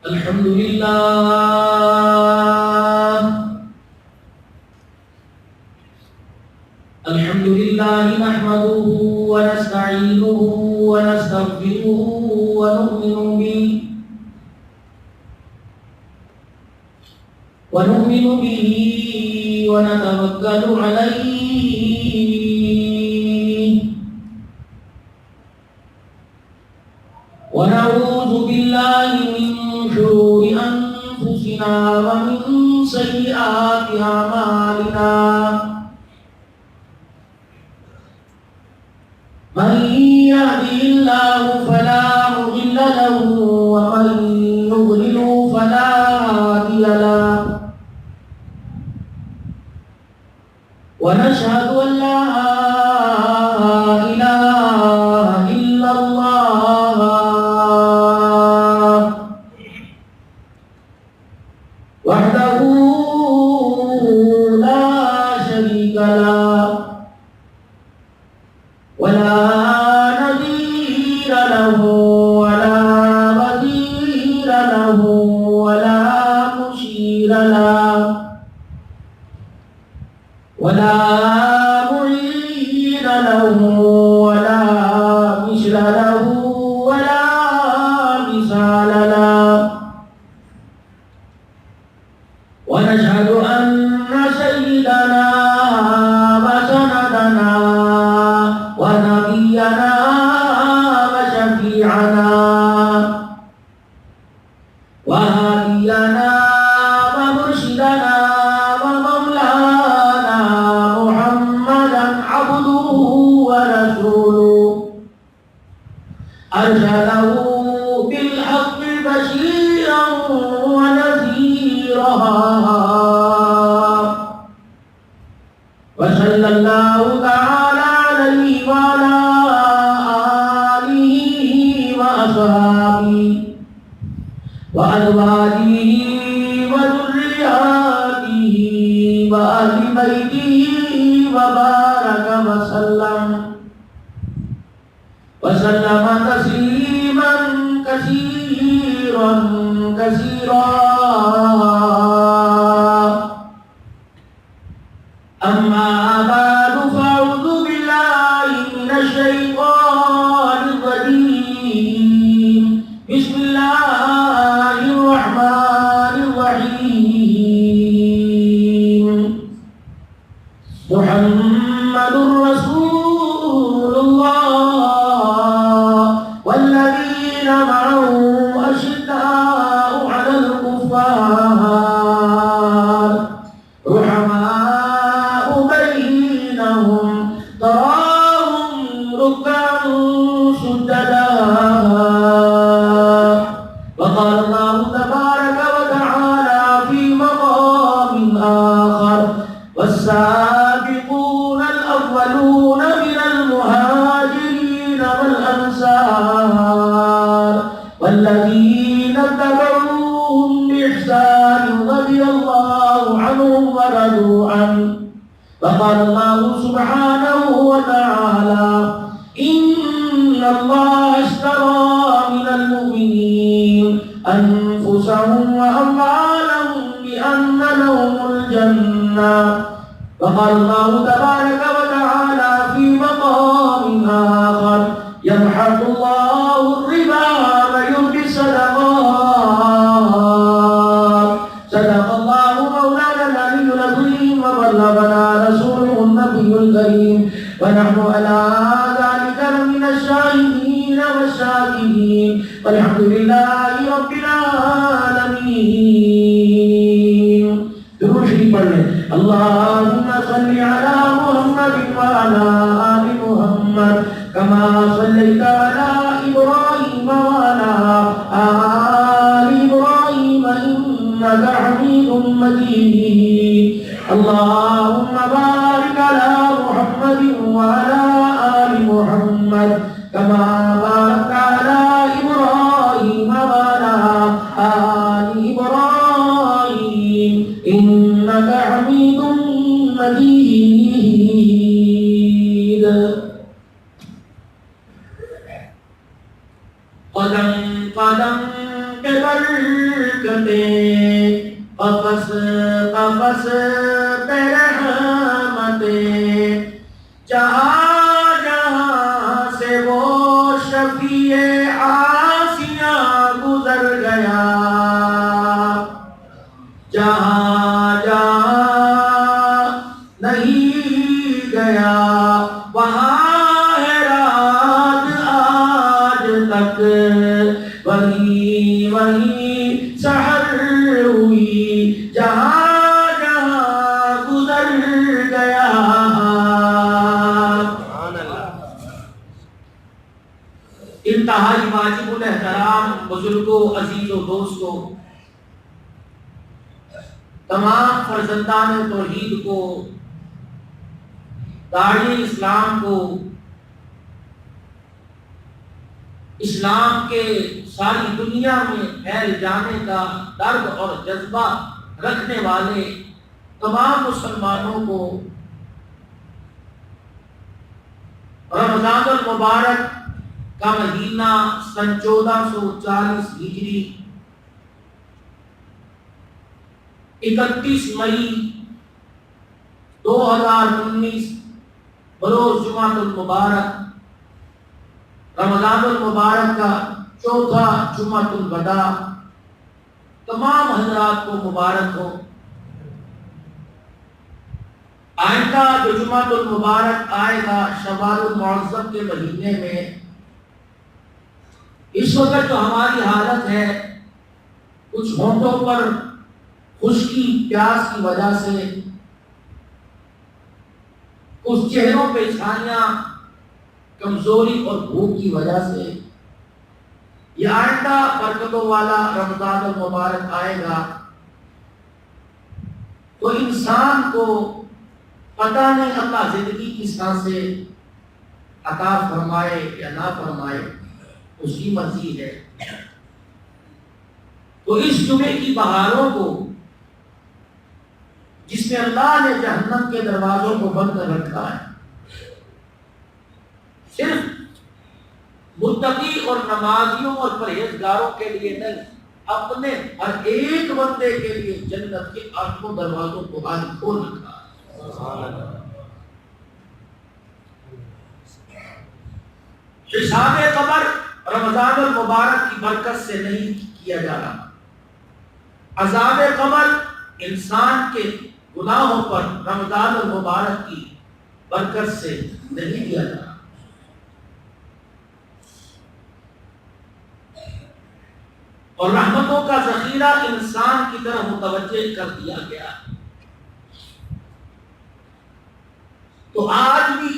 الحمد لله نحمده ونستعينه ونستغفره ونؤمن به ونتوكل عليه ونعوذ بالله من شرور أنفسنا ومن سيئات أعمالنا من يهده الله فلا مضل له ومن يضلل فلا هادي له ونشهد أن لا إله إلا الله وحده لا شريك له ولا نذير له ولا بديل له ولا مشير له ولا معين له ولا مثل له ولا مثال له ونشهد أن سيدنا وسندنا ونبينا وشفيعنا وهادينا ومرشدنا ومولانا محمدا عبده ورسوله أرسله بالحق بشيرا ونذيرا وصلى الله تعالى عليه وعلى آله وأصحابه وأزواجه وذرياته وأهل بيته وبارك وسلم تسليما كثيرا كثيرا أما بعد فأعوذ بالله من الشيطان الرجيم بسم الله الرحمن الرحيم محمد رسول الله والذين معه أشداء على الكفار رحماء بينهم تراهم ركعا سجدا وقال الله تبارك وتعالى في مقام آخر والسابقون الأولون من المهاجرين والأنصار والذين اتبعوهم بإحسان رضي الله عنهم ورضوا عنه وقال الله سبحانه وتعالى إن الله اشترى من المؤمنين أنفسهم وأموالهم بأن لهم الجنة وقال الله تبارك وتعالى في مقام آخر يمحق الله الربا ويربي الصدقات صدق الله مولانا العلي العظيم وبلغنا رسوله النبي الكريم ونحن على ذلك من الشاهدين والشاكرين والحمد لله رب العالمين. درود شریف پڑھ لیں. اللهم صل على محمد وعلى آل محمد كما صليت على إبراهيم وعلى آل إبراهيم إنك حميد مجيد. اللهم بارك على محمد وعلى آل محمد كما باركت على إبراهيم وعلى آل إبراهيم إنك حميد مجيد. قدم قدم پہ برکتیں، قفص قفص پہ رحمتیں، جہاں جہاں سے وہ شفیع آسیاں گزر گیا، جہاں جہاں نہیں گیا وہاں ہے رات آج تک، وہیں وہیں سحر ہوئی جہاں جہاں گزر گیا۔ انتہائی واجب الاحترام بزرگوں، عزیزوں، دوستوں، تمام فرزندان توحید کو، داعی اسلام کو، اسلام کے ساری دنیا میں پھیل جانے کا درد اور جذبہ رکھنے والے تمام مسلمانوں کو رمضان المبارک کا مہینہ سن 1440 ہجری 31 مئی 2019 بروز جمعۃ المبارک، رمضان المبارک کا چوتھا جمعۃ الوداع تمام حضرات کو مبارک ہو۔ آئندہ جو جمعۃ المبارک آئے گا شوال المعظم کے مہینے میں، اس وقت جو ہماری حالت ہے، کچھ ہونٹوں پر خشکی پیاس کی وجہ سے، کچھ چہروں پہ چھائیاں کمزوری اور بھوک کی وجہ سے، یہ آئندہ برکتوں والا رمضان المبارک آئے گا تو انسان کو پتہ نہیں اللہ زندگی کس طرح سے عطا فرمائے یا نہ فرمائے، اس کی مرضی ہے۔ تو اس جمعے کی بہاروں کو، جس میں اللہ نے جہنم کے دروازوں کو بند کر رکھا ہے، صرف متقی اور نمازیوں اور پرہیزگاروں کے لیے نہیں، اپنے ہر ایک بندے کے لیے جنت کے 8 دروازوں کو آج کھول رکھا ہے۔ حساب قبر رمضان المبارک کی برکت سے نہیں کیا جا رہا، عذاب قبر انسان کے گناہوں پر رمضان المبارک کی برکت سے نہیں کیا جا رہا۔ اور رحمتوں کا ذخیرہ انسان کی طرف متوجہ کر دیا گیا۔ تو آج بھی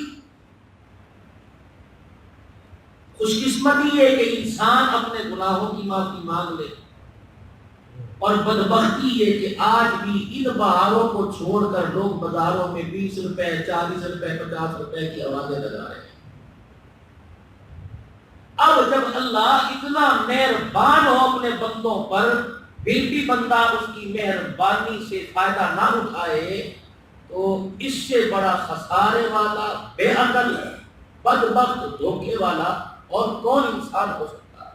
خوش قسمتی ہے کہ انسان اپنے گناہوں کی معافی مانگ لے، اور بدبختی ہے کہ آج بھی ان بہاروں کو چھوڑ کر لوگ بازاروں میں 20 روپے 40 روپے 50 روپے کی آوازیں لگا رہے ہیں۔ اب جب اللہ اتنا مہربان ہو اپنے بندوں پر، پھر بھی بندہ اس کی مہربانی سے فائدہ نہ اٹھائے، تو اس سے بڑا خسارے والا، بے عقل، بدبخت، دھوکے والا اور کون انسان ہو سکتا ہے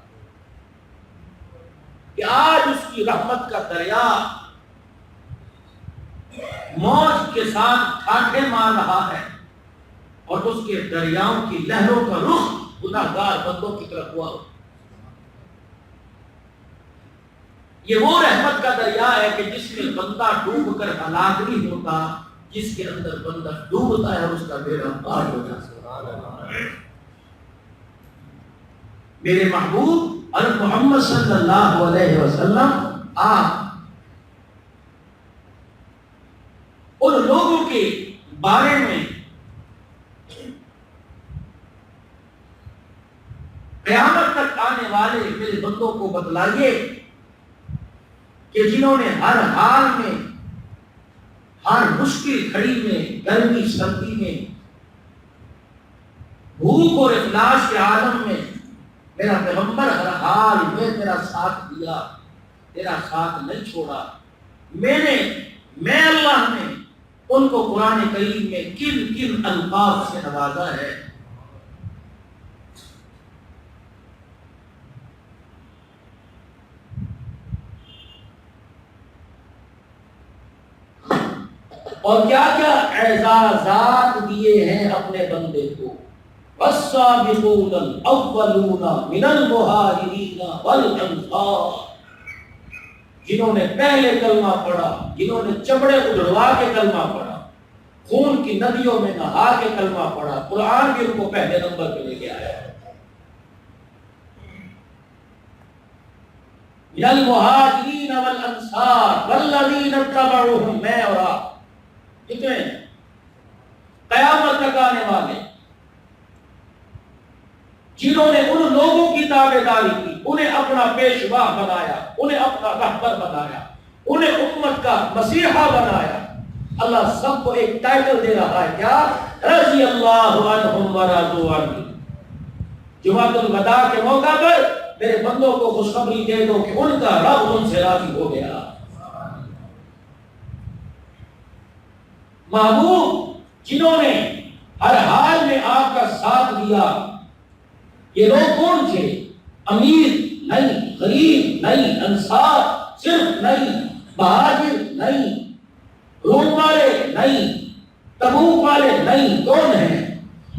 کہ آج اس کی رحمت کا دریا موج کے ساتھ ٹھاٹھے مار رہا ہے، اور اس کے دریاؤں کی لہروں کا رخ گناہگار بندوں کی طرف ہوا۔ یہ وہ رحمت کا دریا ہے کہ جس میں بندہ ڈوب کر ہلاک نہیں ہوتا، جس کے اندر بندہ ڈوبتا ہے اور اس کا بیڑا پار ہوتا ہے۔ میرے محبوب حضرت محمد صلی اللہ علیہ وسلم آپ ان لوگوں کے بارے میں قیامت تک آنے والے میرے بندوں کو بتلائیے کہ جنہوں نے ہر حال میں، ہر مشکل گھڑی میں، گرمی سردی میں، بھوک اور افلاس کے عالم میں میرا پیغمبر ہر حال میں تیرا ساتھ دیا، تیرا ساتھ نہیں چھوڑا۔ میں اللہ نے ان کو قرآن کریم میں کن کن الفاظ سے نوازا ہے۔ اور کیا کیا اعزازات دیے ہیں اپنے بندے کو. والسابقون الاولون من المہاجرین والانصار، جنہوں نے پہلے کلمہ پڑھا، جنہوں نے چمڑے اجڑوا کے کلمہ پڑھا، خون کی ندیوں میں نہا کے کلمہ پڑھا، قرآن بھی ان کو پہلے نمبر پہ لے کے آیا. من المہاجرین والانصار والذین اتبعوہم، میں اور آپ کتنے قیامت تک آنے والے جنہوں نے ان لوگوں کی تابعداری کی، انہیں اپنا پیشوا بنایا، انہیں اپنا رہبر بنایا، انہیں امت کا مسیحا بنایا. اللہ سب کو ایک ٹائٹل دے رہا ہے، کیا؟ رضی اللہ عنہم ورضوا عنہ. جمعۃ الوداع کے موقع پر میرے بندوں کو خوشخبری دے دو کہ ان کا رب ان سے راضی ہو گیا. محبوب جنہوں نے ہر حال میں آپ کا ساتھ دیا، یہ لوگ کون تھے؟ امیر نہیں، غریب نہیں، انصار صرف نہیں، مہاجر نہیں، روم والے نہیں، تبوک والے نہیں. کون ہیں؟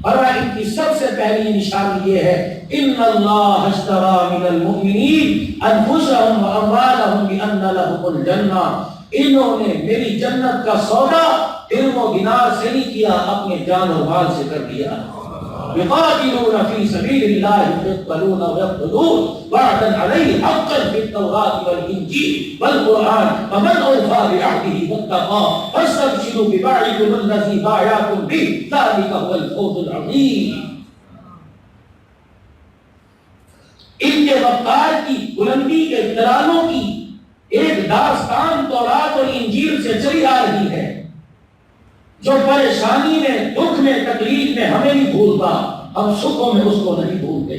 اور ان کی سب سے پہلی نشانی یہ ہے، ان اللہ اشتری من المؤمنین انفسهم واموالهم بان لهم الجنہ. انہوں نے میری جنت کا سودا درہم و دینار سے نہیں کیا، اپنے جان اور مال سے کر دیا. يقاتلون في سبيل الله يقتلون ويقتلون وعدا عليه حقا في التوراة والإنجيل والقرآن ومن أوفى بعهده واتقى فاستبشروا ببيعكم الذي بايعتم به ذلك هو الفوز العظيم. ان کے وقار کی بلندی کے ترانوں کی ایک داستان تورات اور انجیل سے چلی آ رہی ہے. جو پریشانی میں، دکھ میں، تکلیف میں ہمیں نہیں بھولتا، ہم سکھوں میں اس کو نہیں بھولتے،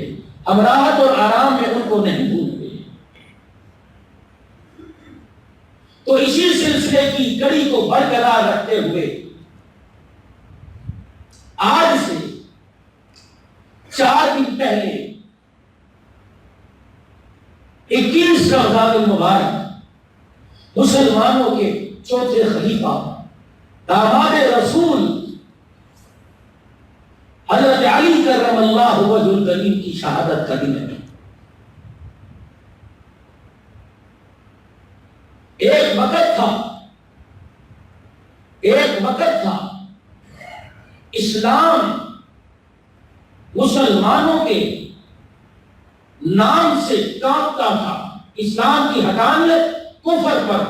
ہم راحت اور آرام میں ان کو نہیں بھولتے. تو اسی سلسلے کی کڑی کو برقرار رکھتے ہوئے آج سے 4 دن پہلے 21 رمضان المبارک مسلمانوں کے چوتھے خلیفہ داماد رسول حضرت علی کرم اللہ وجہ الکریم کی شہادت کا دن ہے. ایک وقت تھا اسلام مسلمانوں کے نام سے کانپتا تھا. اسلام کی حقانیت کفر پر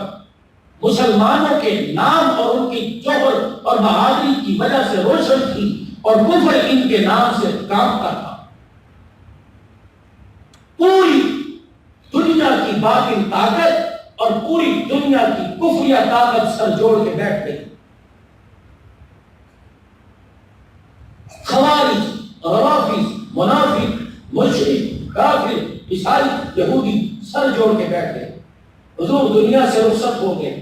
مسلمانوں کے نام اور ان کی جوہر اور بہادری کی وجہ سے روشن تھی، اور کفر ان کے نام سے کانپتا تھا. پوری دنیا کی باطل طاقت اور پوری دنیا کی کفریہ طاقت سر جوڑ کے بیٹھ گئی. خوارج، روافض، منافق، مشرک، کافر، عیسائی، یہودی سر جوڑ کے بیٹھ گئے. حضور دنیا سے رخصت ہو گئے.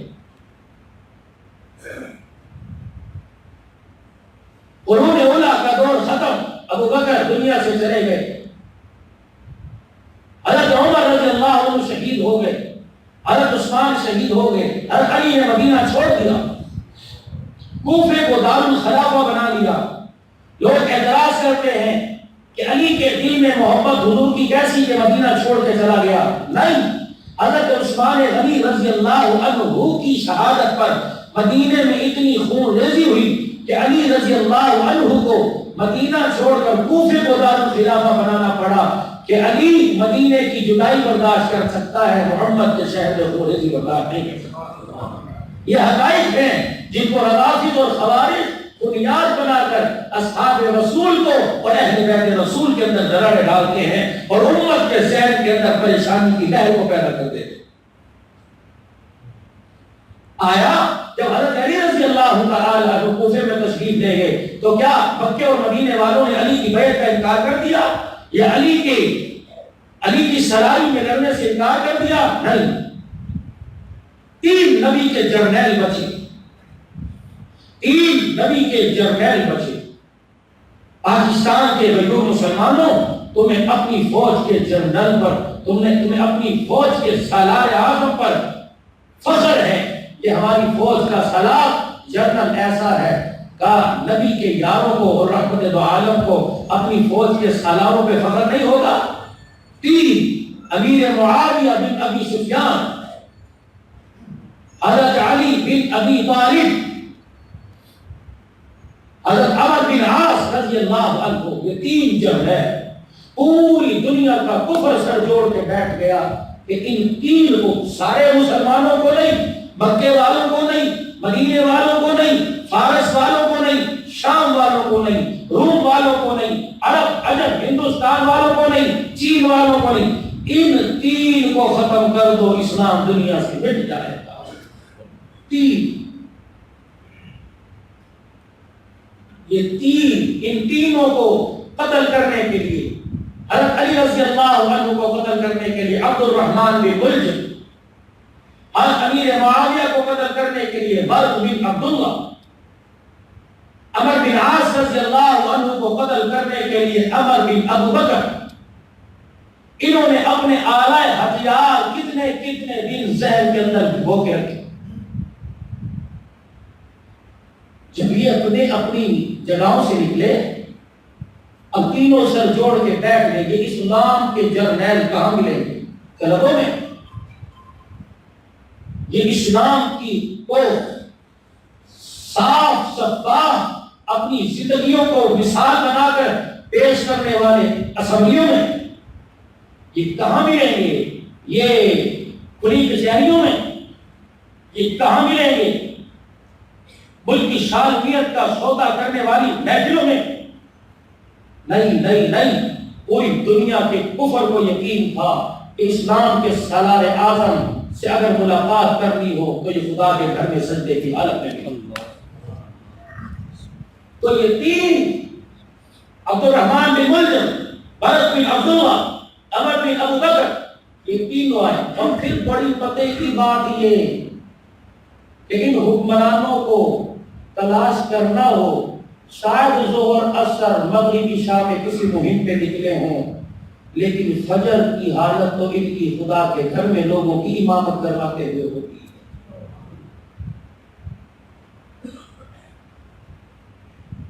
قرون اولیٰ کا دور ختم، ابو بکر دنیا سے چلے گئے. حضرت عمر رضی اللہ عنہ شہید ہو گئے، حضرت عثمان شہید ہو گئے، حضرت علی نے مدینہ چھوڑ دیا، کوفے کو دارالخلافہ بنا لیا. لوگ اعتراض کرتے ہیں کہ علی کے دل میں محبت حضور کی کیسی کہ مدینہ چھوڑ کے چلا گیا. نہیں، حضرت عثمان غنی رضی اللہ عنہ کی شہادت پر مدینے میں اتنی خون ریزی ہوئی کہ علی رضی اللہ عنہ کو مدینہ چھوڑ کر کوفے کو دارالخلافہ بنانا پڑا کہ علی مدینے کی جدائی برداشت کر سکتا ہے، محمد کے شہر میں خون ریزی برداشت نہیں کر سکتا. یہ حقائق ہیں جن کو روافض اور خوارج بنیاد بنا کر اصحاب رسول کو اور اہل بیت رسول کے اندر دراڑیں ڈالتے ہیں اور امت کے ذہن کے اندر پریشانی کی لہر کو پیدا کر دیتے ہیں. آیا جب حضرت علی رضی اللہ تعالی عنہ کوفے میں تشریف لے گئے تو کیا مکے اور مدینے والوں نے علی کی بیعت کا انکار کر دیا یا علی کی سرائی میں لڑنے سے انکار کر دیا؟ نہیں. 3 نبی کے جرنیل بچے، 3 نبی کے جرنیل بچے. پاکستان کے غیور مسلمانوں، تمہیں اپنی فوج کے جنرل پر، تمہیں اپنی فوج کے سالار اعظم پر فخر ہے کہ ہماری فوج کا سالار جنرل ایسا ہے کہ نبی کے یاروں کو اور رحمت دو عالم کو اپنی فوج کے سالاروں پہ فخر نہیں ہوگا؟ 3 امیر معاویہ بن ابی سفیان، حضرت علی بن ابی طالب، حضرت عمر بن عاص رضی اللہ عنہ، یہ 3 جب ہے پوری دنیا کا کفر سر جوڑ کے بیٹھ گیا کہ ان 3 کو، سارے مسلمانوں کو نہیں، مکے والوں کو نہیں، مدینے والوں کو نہیں، فارس والوں کو نہیں، شام والوں کو نہیں، روم والوں کو نہیں، عرب عجم ہندوستان والوں کو نہیں، چین والوں کو نہیں، ان 3 کو ختم کر دو، اسلام دنیا سے مٹ جائے گا۔ 3 یہ 3 ان تینوں کو قتل کرنے کے لیے، حضرت علی رضی اللہ عنہ کو قتل کرنے کے لیے عبد الرحمن بن ملجم، حضرت امیر معاویہ کو قتل کرنے کے لیے برق بن عبداللہ، عمر بن عاص رضی اللہ عنہ کو قتل کرنے کے لیے عمر بن ابو بکر، انہوں نے اپنے آلہ ہتھیار کتنے کتنے دن ذہن کے اندر بھگو کے رکھے۔ جب یہ اپنی جگہوں سے نکلے، اب تینوں سر جوڑ کے بیٹھ گئے، یہ اسلام کے جرنیل کہاں ملیں گے؟ کلبوں میں؟ یہ اسلام کی کو صاف شفاف اپنی زندگیوں کو مثال بنا کر پیش کرنے والے اسمبلیوں میں یہ کہاں ملیں گے؟ یہ کھلی کچہریوں میں یہ کہاں ملیں گے؟ ملک کی شالمیت کا سودا کرنے والی محفلوں میں نہیں نہیں نہیں۔ پوری دنیا کے کفر کو یقین تھا کہ اسلام کے سالار اعظم سے اگر ملاقات کرنی ہو تو یہ خدا کے گھر میں سجدے کی حالت میں بھی۔ تو یہ 3 عبد الرحمن بن ملجم، برق بن عبداللہ، عمر بن ابو بکر، یہ 3 آئے۔ اور پھر بڑی پتے کی بات یہ کہ ان حکمرانوں کو تلاش کرنا ہو، شاید ظہر عصر مغربی شام میں کسی مہم پہ نکلے ہوں، لیکن فجر کی حالت تو ان کی خدا کے گھر میں لوگوں کی امامت کرواتے ہوئے ہوتی ہے۔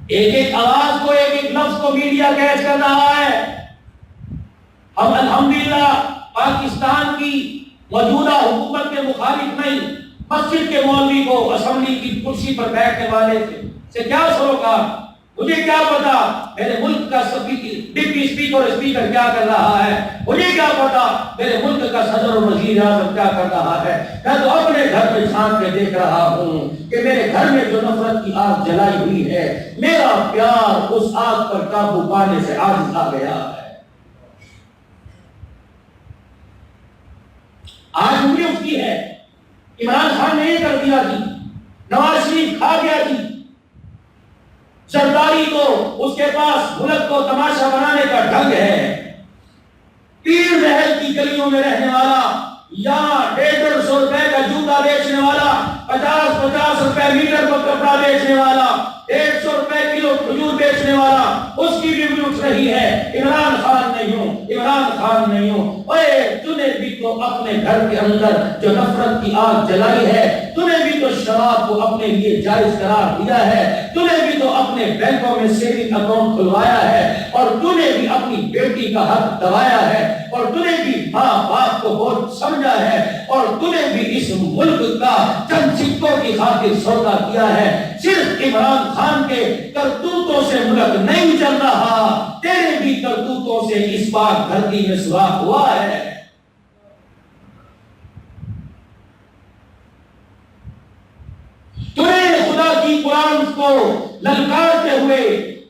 ایک ایک آواز کو، ایک ایک لفظ کو میڈیا کیچ کر رہا ہے۔ ہم الحمدللہ پاکستان کی موجودہ حکومت کے مخالف نہیں، مسجد کے مولوی کو اسمبلی کی کرسی پر بیٹھنے والے سے کیا سروکار؟ مجھے کیا پتا میرے ملک کا ڈپٹی اسپیکر اور اسپیکر کیا کر رہا ہے؟ مجھے کیا پتا میرے ملک کا صدر اور وزیر اعظم کیا کر رہا ہے؟ میں تو اپنے گھر میں چھان کے دیکھ رہا ہوں کہ میرے گھر میں جو نفرت کی آگ جلائی ہوئی ہے، میرا پیار اس آگ پر قابو پانے سے عاجز آ گیا ہے۔ آج انگلی اٹھتی ہے، عمران خان نے یہ کر دیا جی، نواز شریف کھا گیا جی، سرداری تو اس کے پاس ملک کو تماشا بنانے کا ڈھنگ ہے۔ پیر محل کی گلیوں میں رہنے والا، یا 150 روپے کا جوتا بیچنے والا، 50 روپے میٹر پر کپڑا بیچنے والا، 150 روپے کلو کھجور بیچنے والا، اس کی بھی اٹھ رہی ہے۔ عمران خان نہیں ہوں، عمران خان نہیں ہوں۔ اے تُنے بھی تو اپنے گھر کے اندر جو نفرت کی آگ جلائی ہے، تُنے بھی تو شراب کو اپنے لیے جائز قرار دیا ہے، تُنے بھی تو اپنے بینکوں میں سیونگ اکاؤنٹ کھلوایا ہے، اور تُنے بھی اپنی بیٹی کا حق دبایا ہے، اور تُنے بھی ماں باپ کو بہت سمجھا ہے، اور تُنے بھی اس ملک کا چند سکوں کی خاطر سودا کیا ہے۔ صرف عمران خان کے کرتوتوں سے ملک نہیں چل رہا، تیرے بھی کرتوتوں سے اس پاک دھرتی میں سراغ ہوا ہے۔ تمہیں خدا کی قرآن کو للکارتے ہوئے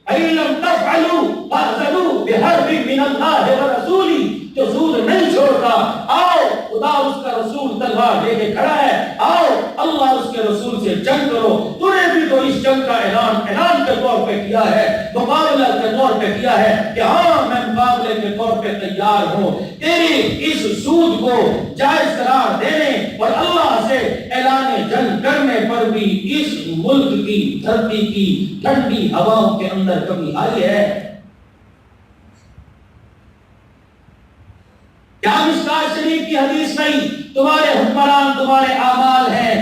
اَإِلَّمْ تَفْعَلُوا فَأْذَنُوا بِحَرْبٍ مِّنَ اللَّهِ وَرَسُولِهِ، جو سود نہیں چھوڑتا، آؤ خدا اس کا رسول تلوار لے کے کھڑا ہے، آؤ اللہ اس کے رسول سے جنگ کرو۔ تو نے بھی تو اس جنگ کا اعلان کے طور پہ کیا ہے، مقابلہ کے طور پہ کیا ہے کہ ہاں میں مقابلے کے طور پہ تیار ہوں۔ تیری اس سود کو جائز قرار دینے اور اللہ سے اعلان جنگ کرنے پر بھی اس ملک کی دھرتی کی ٹھنڈی ہواؤں کے اندر کمی آئی ہے؟ کیا مشکوٰۃ شریف کی حدیث نہیں، تمہارے حکمران تمہارے اعمال ہیں،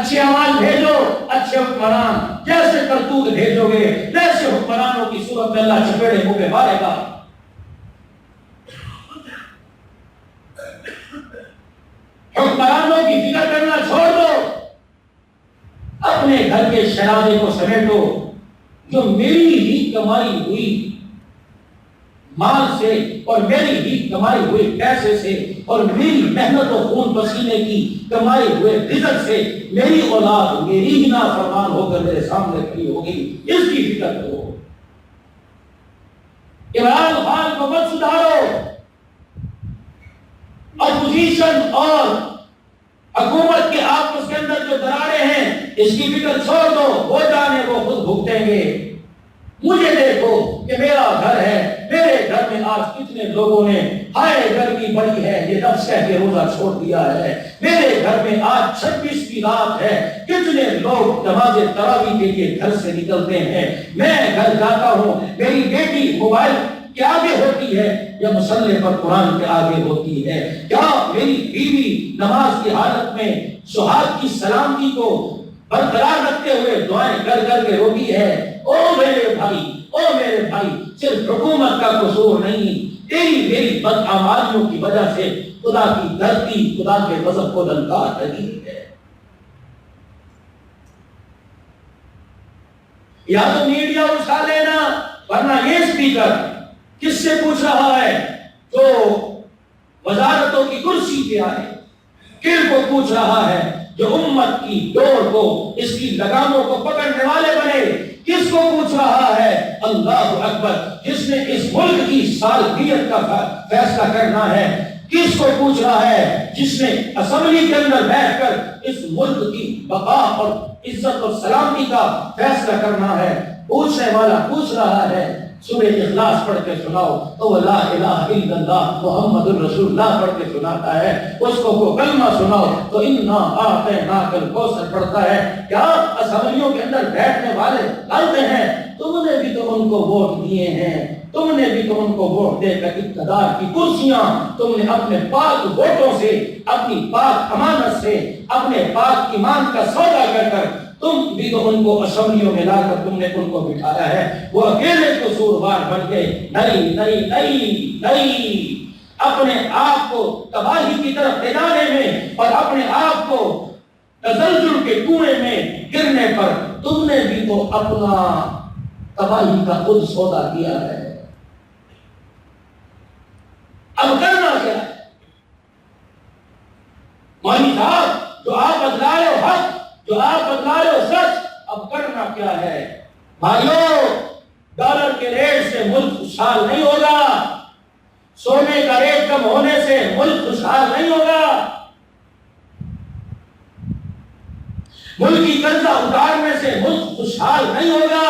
اچھے اعمال بھیجو، اچھے حکمران جیسے کرتوت بھیجو گے ویسے حکمرانوں کی صورت میں اللہ چپیڑے منہ پہ مارے گا۔ حکمرانوں کی فکر کرنا چھوڑ دو، اپنے گھر کے شرابے کو سمیٹو، جو میری ہی کمائی ہوئی مال سے اور میری ہی کمائی ہوئے پیسے سے اور میری محنت و خون پسینے کی کمائی ہوئے رزق سے میری اولاد میری ہی نافرمان ہو کر میرے سامنے کھڑی ہوگی، اس کی فکر کرو۔ عمران خان کو مت سدھارو، اپوزیشن اور حکومت کے آپس کے اندر جو دراریں ہیں اس کی فکر چھوڑ دو، وہ جانے وہ خود بھگتیں گے۔ مجھے دیکھو کہ میرا گھر ہے، میرے گھر میں آج کتنے لوگوں نے ہائے گرمی بڑی ہے یہ نفس کہہ کے روزہ چھوڑ دیا ہے، میرے گھر میں آج 26 کی رات ہے، کتنے لوگ نماز تراویح کے لیے گھر سے نکلتے ہیں، میں گھر جاتا ہوں میری بیٹی موبائل کے آگے ہوتی ہے یا مصلی پر قرآن کے آگے ہوتی ہے، کیا میری بیوی نماز کی حالت میں سہاگ کی سلامتی کو برقرار رکھتے ہوئے دعائیں کر کر کے روتی ہے؟ او میرے بھائی صرف حکومت کا قصور نہیں، تیری میری بدعمالیوں کی وجہ سے خدا کی دھرتی خدا کے غضب کو للکار رہی ہے۔ یا تو میڈیا اٹھا لینا، ورنہ یہ اسپیکر کس سے پوچھ رہا ہے جو وزارتوں کی کرسی پہ آئے، کن کو پوچھ رہا ہے جو امت کی ڈور کو اس کی لگاموں کو پکڑنے والے بنے، کس کو پوچھ رہا ہے؟ اللہ اکبر، جس نے اس ملک کی سالمیت کا فیصلہ کرنا ہے، کس کو پوچھ رہا ہے؟ جس نے اسمبلی کے اندر بیٹھ کر اس ملک کی بقا اور عزت اور سلامتی کا فیصلہ کرنا ہے۔ پوچھنے والا پوچھ رہا ہے، سورہ اخلاص پڑھ کے سناؤ تو لا الہ الا اللہ محمد الرسول اللہ پڑھ کے سناتا ہے، اس کو کلمہ سناؤ تو انا اعطیناک الکوثر پڑھتا ہے۔ کیا اسمبلیوں کے اندر بیٹھنے والے ڈالتے ہیں؟ تم نے بھی تو ان کو ووٹ دیے ہیں، تم نے بھی تو ان کو ووٹ دے کر اقتدار کی کرسیاں تم نے اپنے پاک ووٹوں سے، اپنی پاک امانت سے، اپنے پاک ایمان کا سودا کر کر تم بھی تو ان کو اسمبلیوں میں لا کر تم نے ان کو بٹھایا ہے، وہ اکیلے قصوروار بن گئے۔ نہیں، اپنے آپ کو تباہی کی طرف دلانے میں اور اپنے آپ کو تزلزل کے کنویں میں گرنے پر تم نے بھی تو اپنا تباہی کا خود سودا کیا ہے۔ اب کرنا کیا ہے؟ مولوی صاحب جو آپ بتلا رہے ہو حق، جو آپ بتلا رہے ہو سچ، اب کرنا کیا ہے؟ بھائیو، ڈالر کے ریٹ سے ملک خوشحال نہیں ہوگا، سونے کا ریٹ کم ہونے سے ملک خوشحال نہیں ہوگا، ملکی قرضہ اتارنے سے ملک خوشحال نہیں ہوگا۔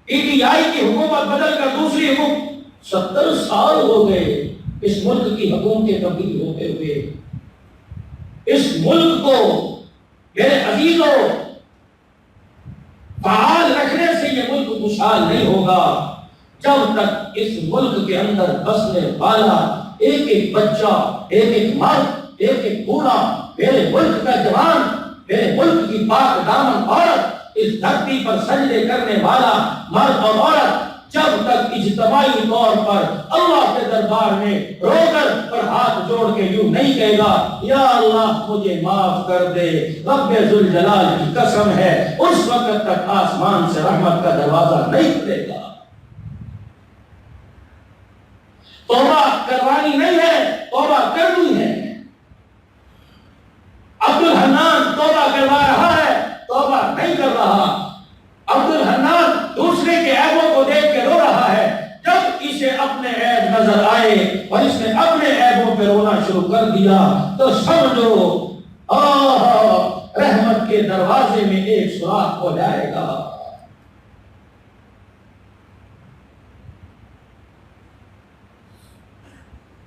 پی ٹی آئی کی حکومت بدل کر دوسری حکومت 70 سال ہو گئے اس ملک کی حکومتیں تبدیل ہوتے ہوئے۔ اس ملک کو میرے عزیزوں فعال رکھنے سے یہ ملک خوشحال نہیں ہوگا جب تک اس ملک کے اندر بسنے والا ایک ایک بچہ، ایک ایک مرد، ایک ایک بوڑھا، میرے ملک کا جوان، میرے ملک کی پاک دامن عورت، اس دھرتی پر سجدے کرنے والا مرد اور عورت جب تک اجتماعی طور پر اللہ کے دربار میں رو کر اور ہاتھ جوڑ کے یوں نہیں کہے گا یا اللہ مجھے معاف کر دے، رب ذوالجلال کی قسم ہے اس وقت تک آسمان سے رحمت کا دروازہ نہیں کھلے گا۔ توبہ کروانی نہیں ہے، توبہ کرنی ہے۔ عبد الحنان توبہ کروا رہا ہے، توبہ نہیں کر رہا۔ عبد الحنان دوسرے کے عیبوں کو دیکھ کے رو رہا ہے، جب اسے اپنے عیب نظر آئے اور اس نے اپنے عیبوں پہ رونا شروع کر دیا تو سمجھو رحمت کے دروازے میں ایک سوراخ ہو جائے گا۔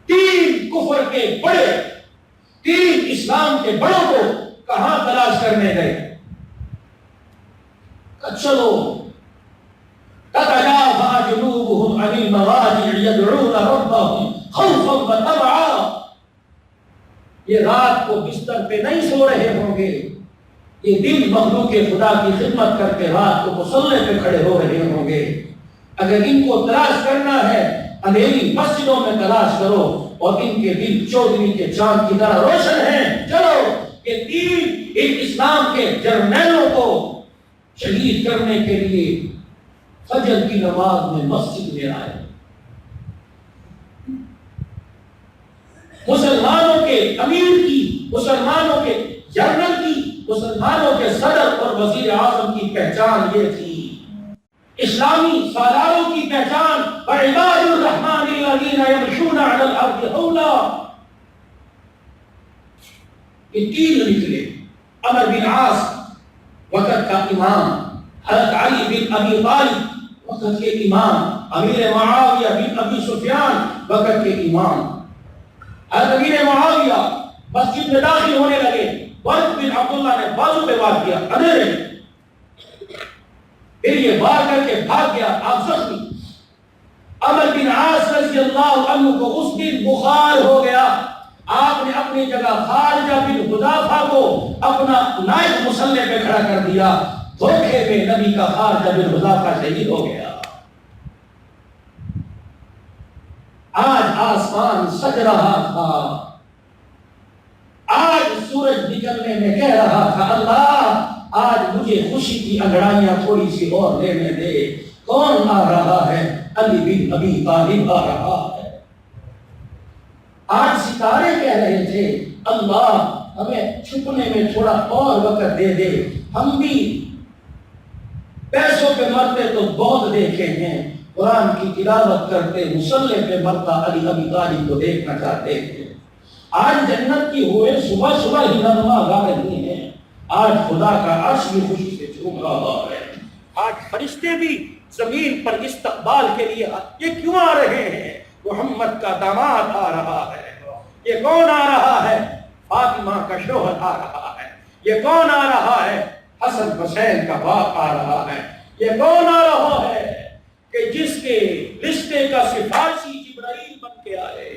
تین کفر کے بڑے، تین اسلام کے بڑوں کو کہاں تلاش کرنے گئے؟ چلو تتجافى جنوبهم عن المضاجع يدعون ربهم خوفا وطمعا، یہ رات کو بستر پہ نہیں سو رہے ہوں گے، یہ دل مخلوق خدا کی خدمت کر کے رات کو مصلے پہ کھڑے ہو رہے ہوں گے. اگر ان کو تلاش کرنا ہے اندھیری مسجدوں میں تلاش کرو، اور ان کے دل چودھری کے چاند کی طرح روشن ہیں. چلو یہ دین ان اسلام کے جرنیلوں کو شہید کرنے کے لیے فجر کی نماز میں مسجد میں آئے. مسلمانوں کے امیر کی، مسلمانوں کے جنرل کی، مسلمانوں کے صدر اور وزیر اعظم کی پہچان یہ تھی. اسلامی سالاروں کی پہچان وعباد الرحمن الذین یمشون علی الارض ہونا. یہ تین نکلے. عمر بن عاص وقت کا امام، حضرت علی بن ابی طالب وقت کے امام، امیر معاویہ بن ابی سفیان وقت کے امام. حضرت امیر معاویہ مسجد میں داخل ہونے لگے، ورد بن عبداللہ نے بازو پہ وار کیا اندھیرے میں، پھر یہ وار کر کے بھاگ گیا، آپ زخمی. عمر بن عاص رضی اللہ عنہ کو اس دن بخار ہو گیا. آپ نے اپنی جگہ خارجہ بن حذافہ کو اپنا نائب مصلی پہ کھڑا کر دیا. دھوکے میں نبی کا خارجہ بن حذافہ شہید ہو گیا. آج آسمان سج رہا تھا، آج سورج نکلنے میں کہہ رہا تھا اللہ آج مجھے خوشی کی انگڑائیاں تھوڑی سی اور لینے دے. کون آ رہا ہے؟ علی بن ابی طالب آ رہا ہے. آج ستارے کہہ رہے تھے اللہ ہمیں چھپنے میں تھوڑا اور وقت دے دے. ہم بھی پیسوں پہ مرتے تو بہت دیکھے ہیں، قرآن کی تلاوت کرتے مصلی پہ مرتا علی ابی طالب کو دیکھنا چاہتے ہیں. آج جنت کی ہوئے صبح صبح ہی نغمہ گا رہی ہیں. آج خدا کا عرش بھی خوشی سے جھوم رہا ہے. آج فرشتے بھی زمین پر استقبال کے لیے یہ کیوں آ رہے ہیں؟ محمد کا داماد آ رہا ہے. یہ کون آ رہا ہے؟ فاطمہ کا شوہر آ رہا ہے. یہ کون آ رہا ہے؟ حسن حسین کا باپ آ رہا ہے. یہ کون آ رہا ہے کہ جس کے رشتے کا سفارشی جبرائیل بن کے آئے،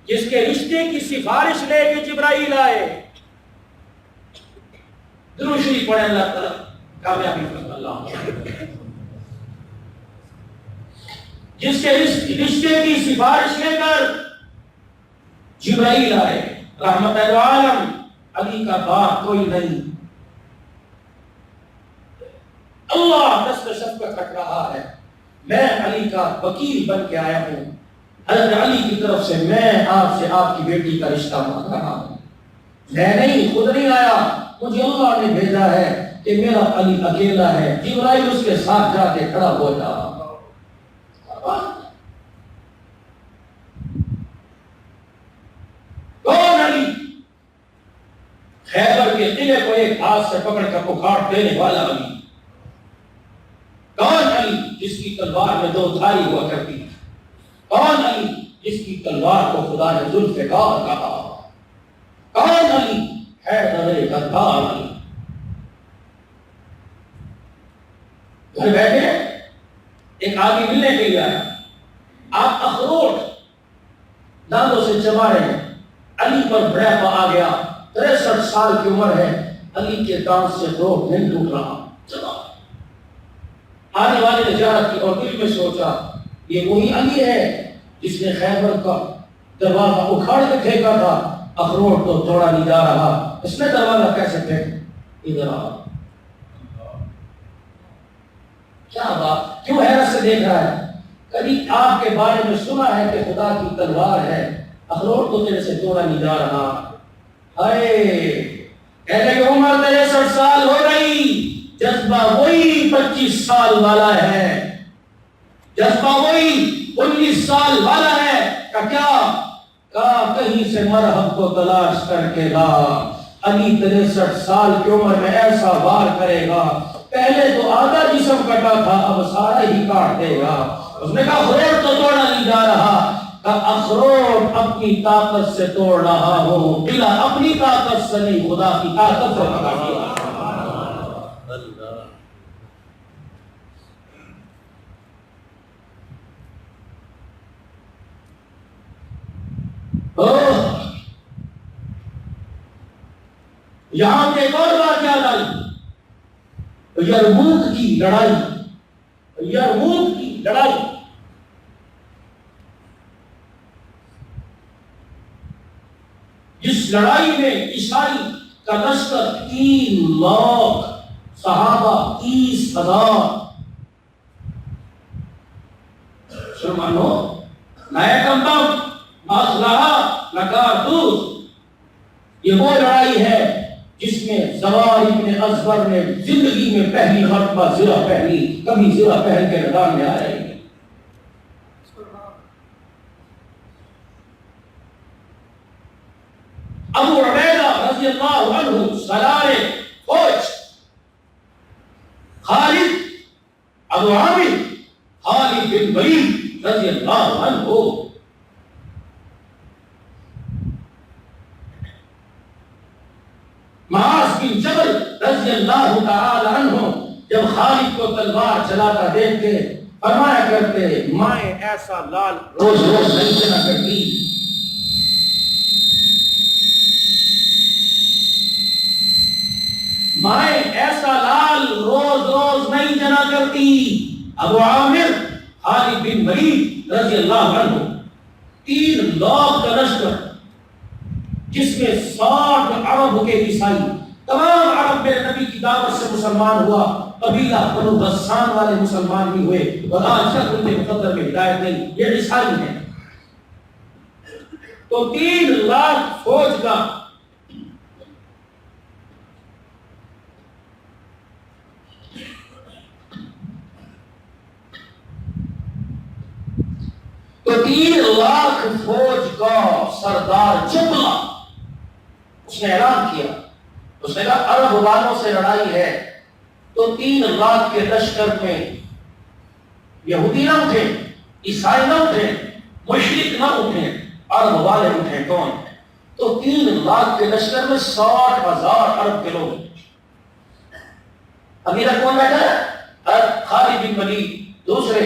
جس کے رشتے کی سفارش لے کے جبرائیل آئے. درود شریف پڑھیں اللہ تعالیٰ کامیابی فرما اللہ. جس کے رشتے کی سفارش لے کر جبرائیل آئے. رحمت العالم علی کا باپ کوئی نہیں. اللہ دست شفقت رکھ رہا ہے. میں علی کا وکیل بن کے آیا ہوں. حضرت علی کی طرف سے میں آپ سے آپ کی بیٹی کا رشتہ مانگ رہا ہوں. میں نہیں، خود نہیں آیا، مجھے اللہ نے بھیجا ہے کہ میرا علی اکیلا ہے. جبرائیل اس کے ساتھ جا کے کھڑا ہو جا. کون علی؟ خیبر کے قلعے کو ایک ہاتھ سے پکڑ کر اکھاڑ دینے والا علی. کون علی جس کی تلوار میں دو دھاری ہوا کرتی؟ کون علی جس کی تلوار کو خدا نے ذوالفقار کہا؟ کون علی؟ حیدر غدار علی. گھر بیٹھے ایک آدمی ملنے کے لیے آیا. آپ اخروٹ دانتوں سے چبا رہے ہیں. علی پر بڑھاپا آ گیا، 63 سال کی عمر ہے. علی کے دانت سے اخروٹ نہیں ٹوٹ رہا. چبا آنے والے نے زیارت کی اور دل میں سوچا یہ وہی علی ہے جس نے خیبر کا دروازہ اکھاڑ کے پھینکا تھا. اخروٹ تو توڑا نہیں جا رہا، اس نے دروازہ کیسے پھینک؟ ادھر آ. کیا بات، کیوں حیرت سے دیکھ رہا ہے؟ کبھی آپ کے بارے میں سنا ہے کہ خدا کی تلوار ہے، اخروٹ تو تیرے سے توڑا نہیں جا رہا. ہائے کہتے کہ عمر 63 سال ہو گئی، جذبہ وہی 25 سال والا ہے. جذبہ وہی 19 سال والا ہے. کہا کہیں سے مرہم کو تلاش کر کے لا. علی 63 سال کی عمر میں ایسا وار کرے گا، پہلے تو آدھا جسم کٹا تھا اب سارا ہی کاٹ دے گا. اس نے کہا اخروٹ تو توڑا نہیں جا رہا. کہا اخروٹ اپنی طاقت سے توڑ رہا ہوں، قلعہ اپنی طاقت سے نہیں، خدا کی طاقت سے توڑ رہا. یہاں پہ ایک اور بات یاد آئی، یرموک کی لڑائی، یرموک کی لڑائی، جس لڑائی میں عیسائی کا لشکر 3 لاکھ، صحابہ 30,000، مسلمانوں نئے کمبم اسلحہ نہ کارتوس، یہ وہ لڑائی ہے جس میں زوار ابن ازور نے زندگی میں پہلی مرتبہ زرہ پہنی، کبھی زرہ پہن کے میدان میں آئے ہیں۔ ابو عبیدہ رضی اللہ عنہ سالار فوج، خالد ابو عامر خالد بن ولید رضی اللہ عنہ، معاذ بن جبل رضی اللہ تعالی عنہ جب خالد کو تلوار چلاتا دیکھتے فرمایا کرتے مائیں ایسا لال روز روز نہیں جنا کرتی، مائیں ایسا لال روز روز نہیں جنا کرتی۔ ابو عامر خالد بن ولید رضی اللہ عنہ 3 لاکھ کا لشکر، جس میں 60 عرب کے عیسائی، تمام عرب میرے نبی کی دعوت سے مسلمان ہوا، قبیلہ بنو غسان والے مسلمان بھی ہوئے، اور آج تک ان کے مقدر میں ہدایت نہیں، یہ عیسائی ہیں۔ تو 3 لاکھ فوج کا تو 3 لاکھ فوج کا سردار جبلہ اس نے اعلان کیا، اس نے کہا عرب والوں سے لڑائی ہے تو 3 لاکھ کے لشکر میں یہودی نہ اٹھے، عیسائی نہ اٹھے، مشرک نہ اٹھے، عرب والے اٹھے۔ کون؟ تو 3 لاکھ کے لشکر میں 60,000 عرب کے لوگ۔ امیر کون بیٹھا ہے؟ خالد بن ولید، دوسرے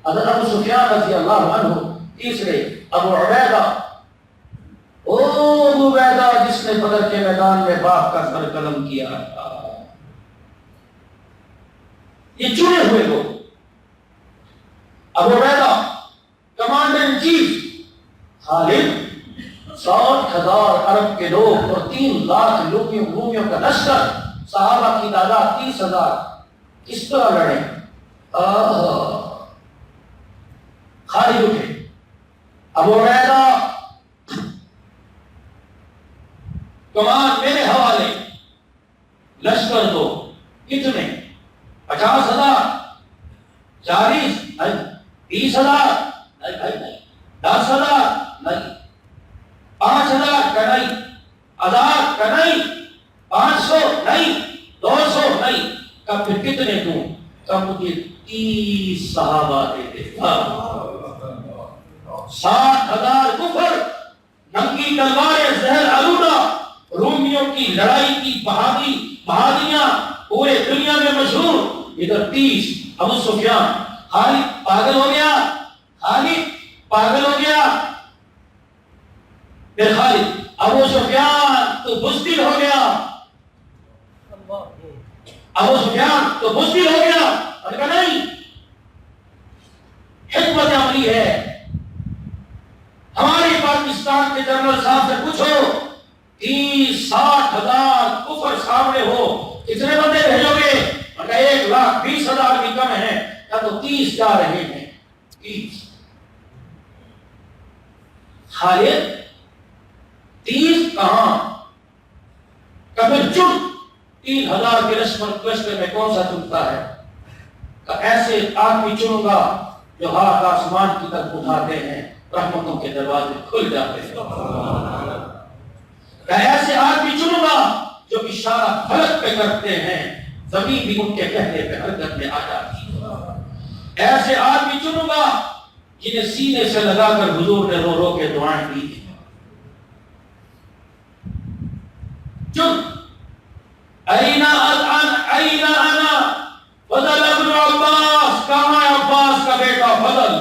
حضرت ابو سفیان رضی اللہ عنہ، تیسرے ابو عبیدہ، ابو عبیدہ جس نے بدر کے میدان میں باپ کا سر قلم کیا تھا۔ یہ چنے ہوئے لوگ، ابو عبیدہ کمانڈر ان چیف، خالد 60,000 عرب کے لوگ اور 3 لاکھ رومیوں کا لشکر، صحابہ کی تعداد 30,000، کس طرح لڑے؟ خالد اٹھے، ابو عبیدہ کمان میرے حوالے، لشکر دو، کتنے؟ 50,000، 40، 30,000، نہیں، 10,000 نہیں، 5,000 کا نہیں، 1,000 کا نہیں، 500 نہیں، 200 نہیں، کب پھر کتنے دوں؟ کب مجھے 30 صحابہ دیتے، 60,000 کفر، ننگی تلواریں زہر آلودہ، رومیوں کی لڑائی کی بہادریاں پورے دنیا میں مشہور، ادھر 30۔ ابو سفیان، خالد پاگل ہو گیا، خالد پاگل ہو گیا، پھر خالد ابو سفیان تو بزدل ہو گیا، ابو سفیان تو بزدل ہو گیا، اور کہا نہیں، حکمت عملی ہے، ہمارے پاکستان کے جنرل صاحب سے پوچھو 30-60,000 کفر سامنے ہو، کتنے بندے بھیجو گے؟ اور کہا 1,20,000 بھی کم ہے، یا تو 30 جا رہے ہیں، 30۔ خالد 30 کہاں؟ کبھی چن 3,000 کے لشکر میں کون سا چنتا ہے؟ کہ ایسے آدمی چنوں گا جو ہاتھ آسمان کی طرف اٹھاتے ہیں، رحمتوں کے دروازے کھل جاتے ہیں۔ کہ ایسے آدمی چنوں گا جو اشارہ فلک پہ کرتے ہیں، زمین بھی ان کے کہنے پہ حرکت میں آ جاتی ہے۔ ایسے آدمی چنوں گا جنہیں سینے سے لگا کر حضور نے رو رو کے دعائیں دی ہیں۔ چن اینا انا فضل ابن عباس، کہاں ہے عباس کا بیٹا فضل،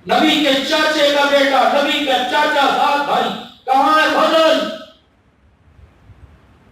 نبی کے چاچے کا بیٹا، نبی کا چاچا ساتھ بھائی، کہاں ہے فضل؟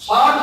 60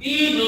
3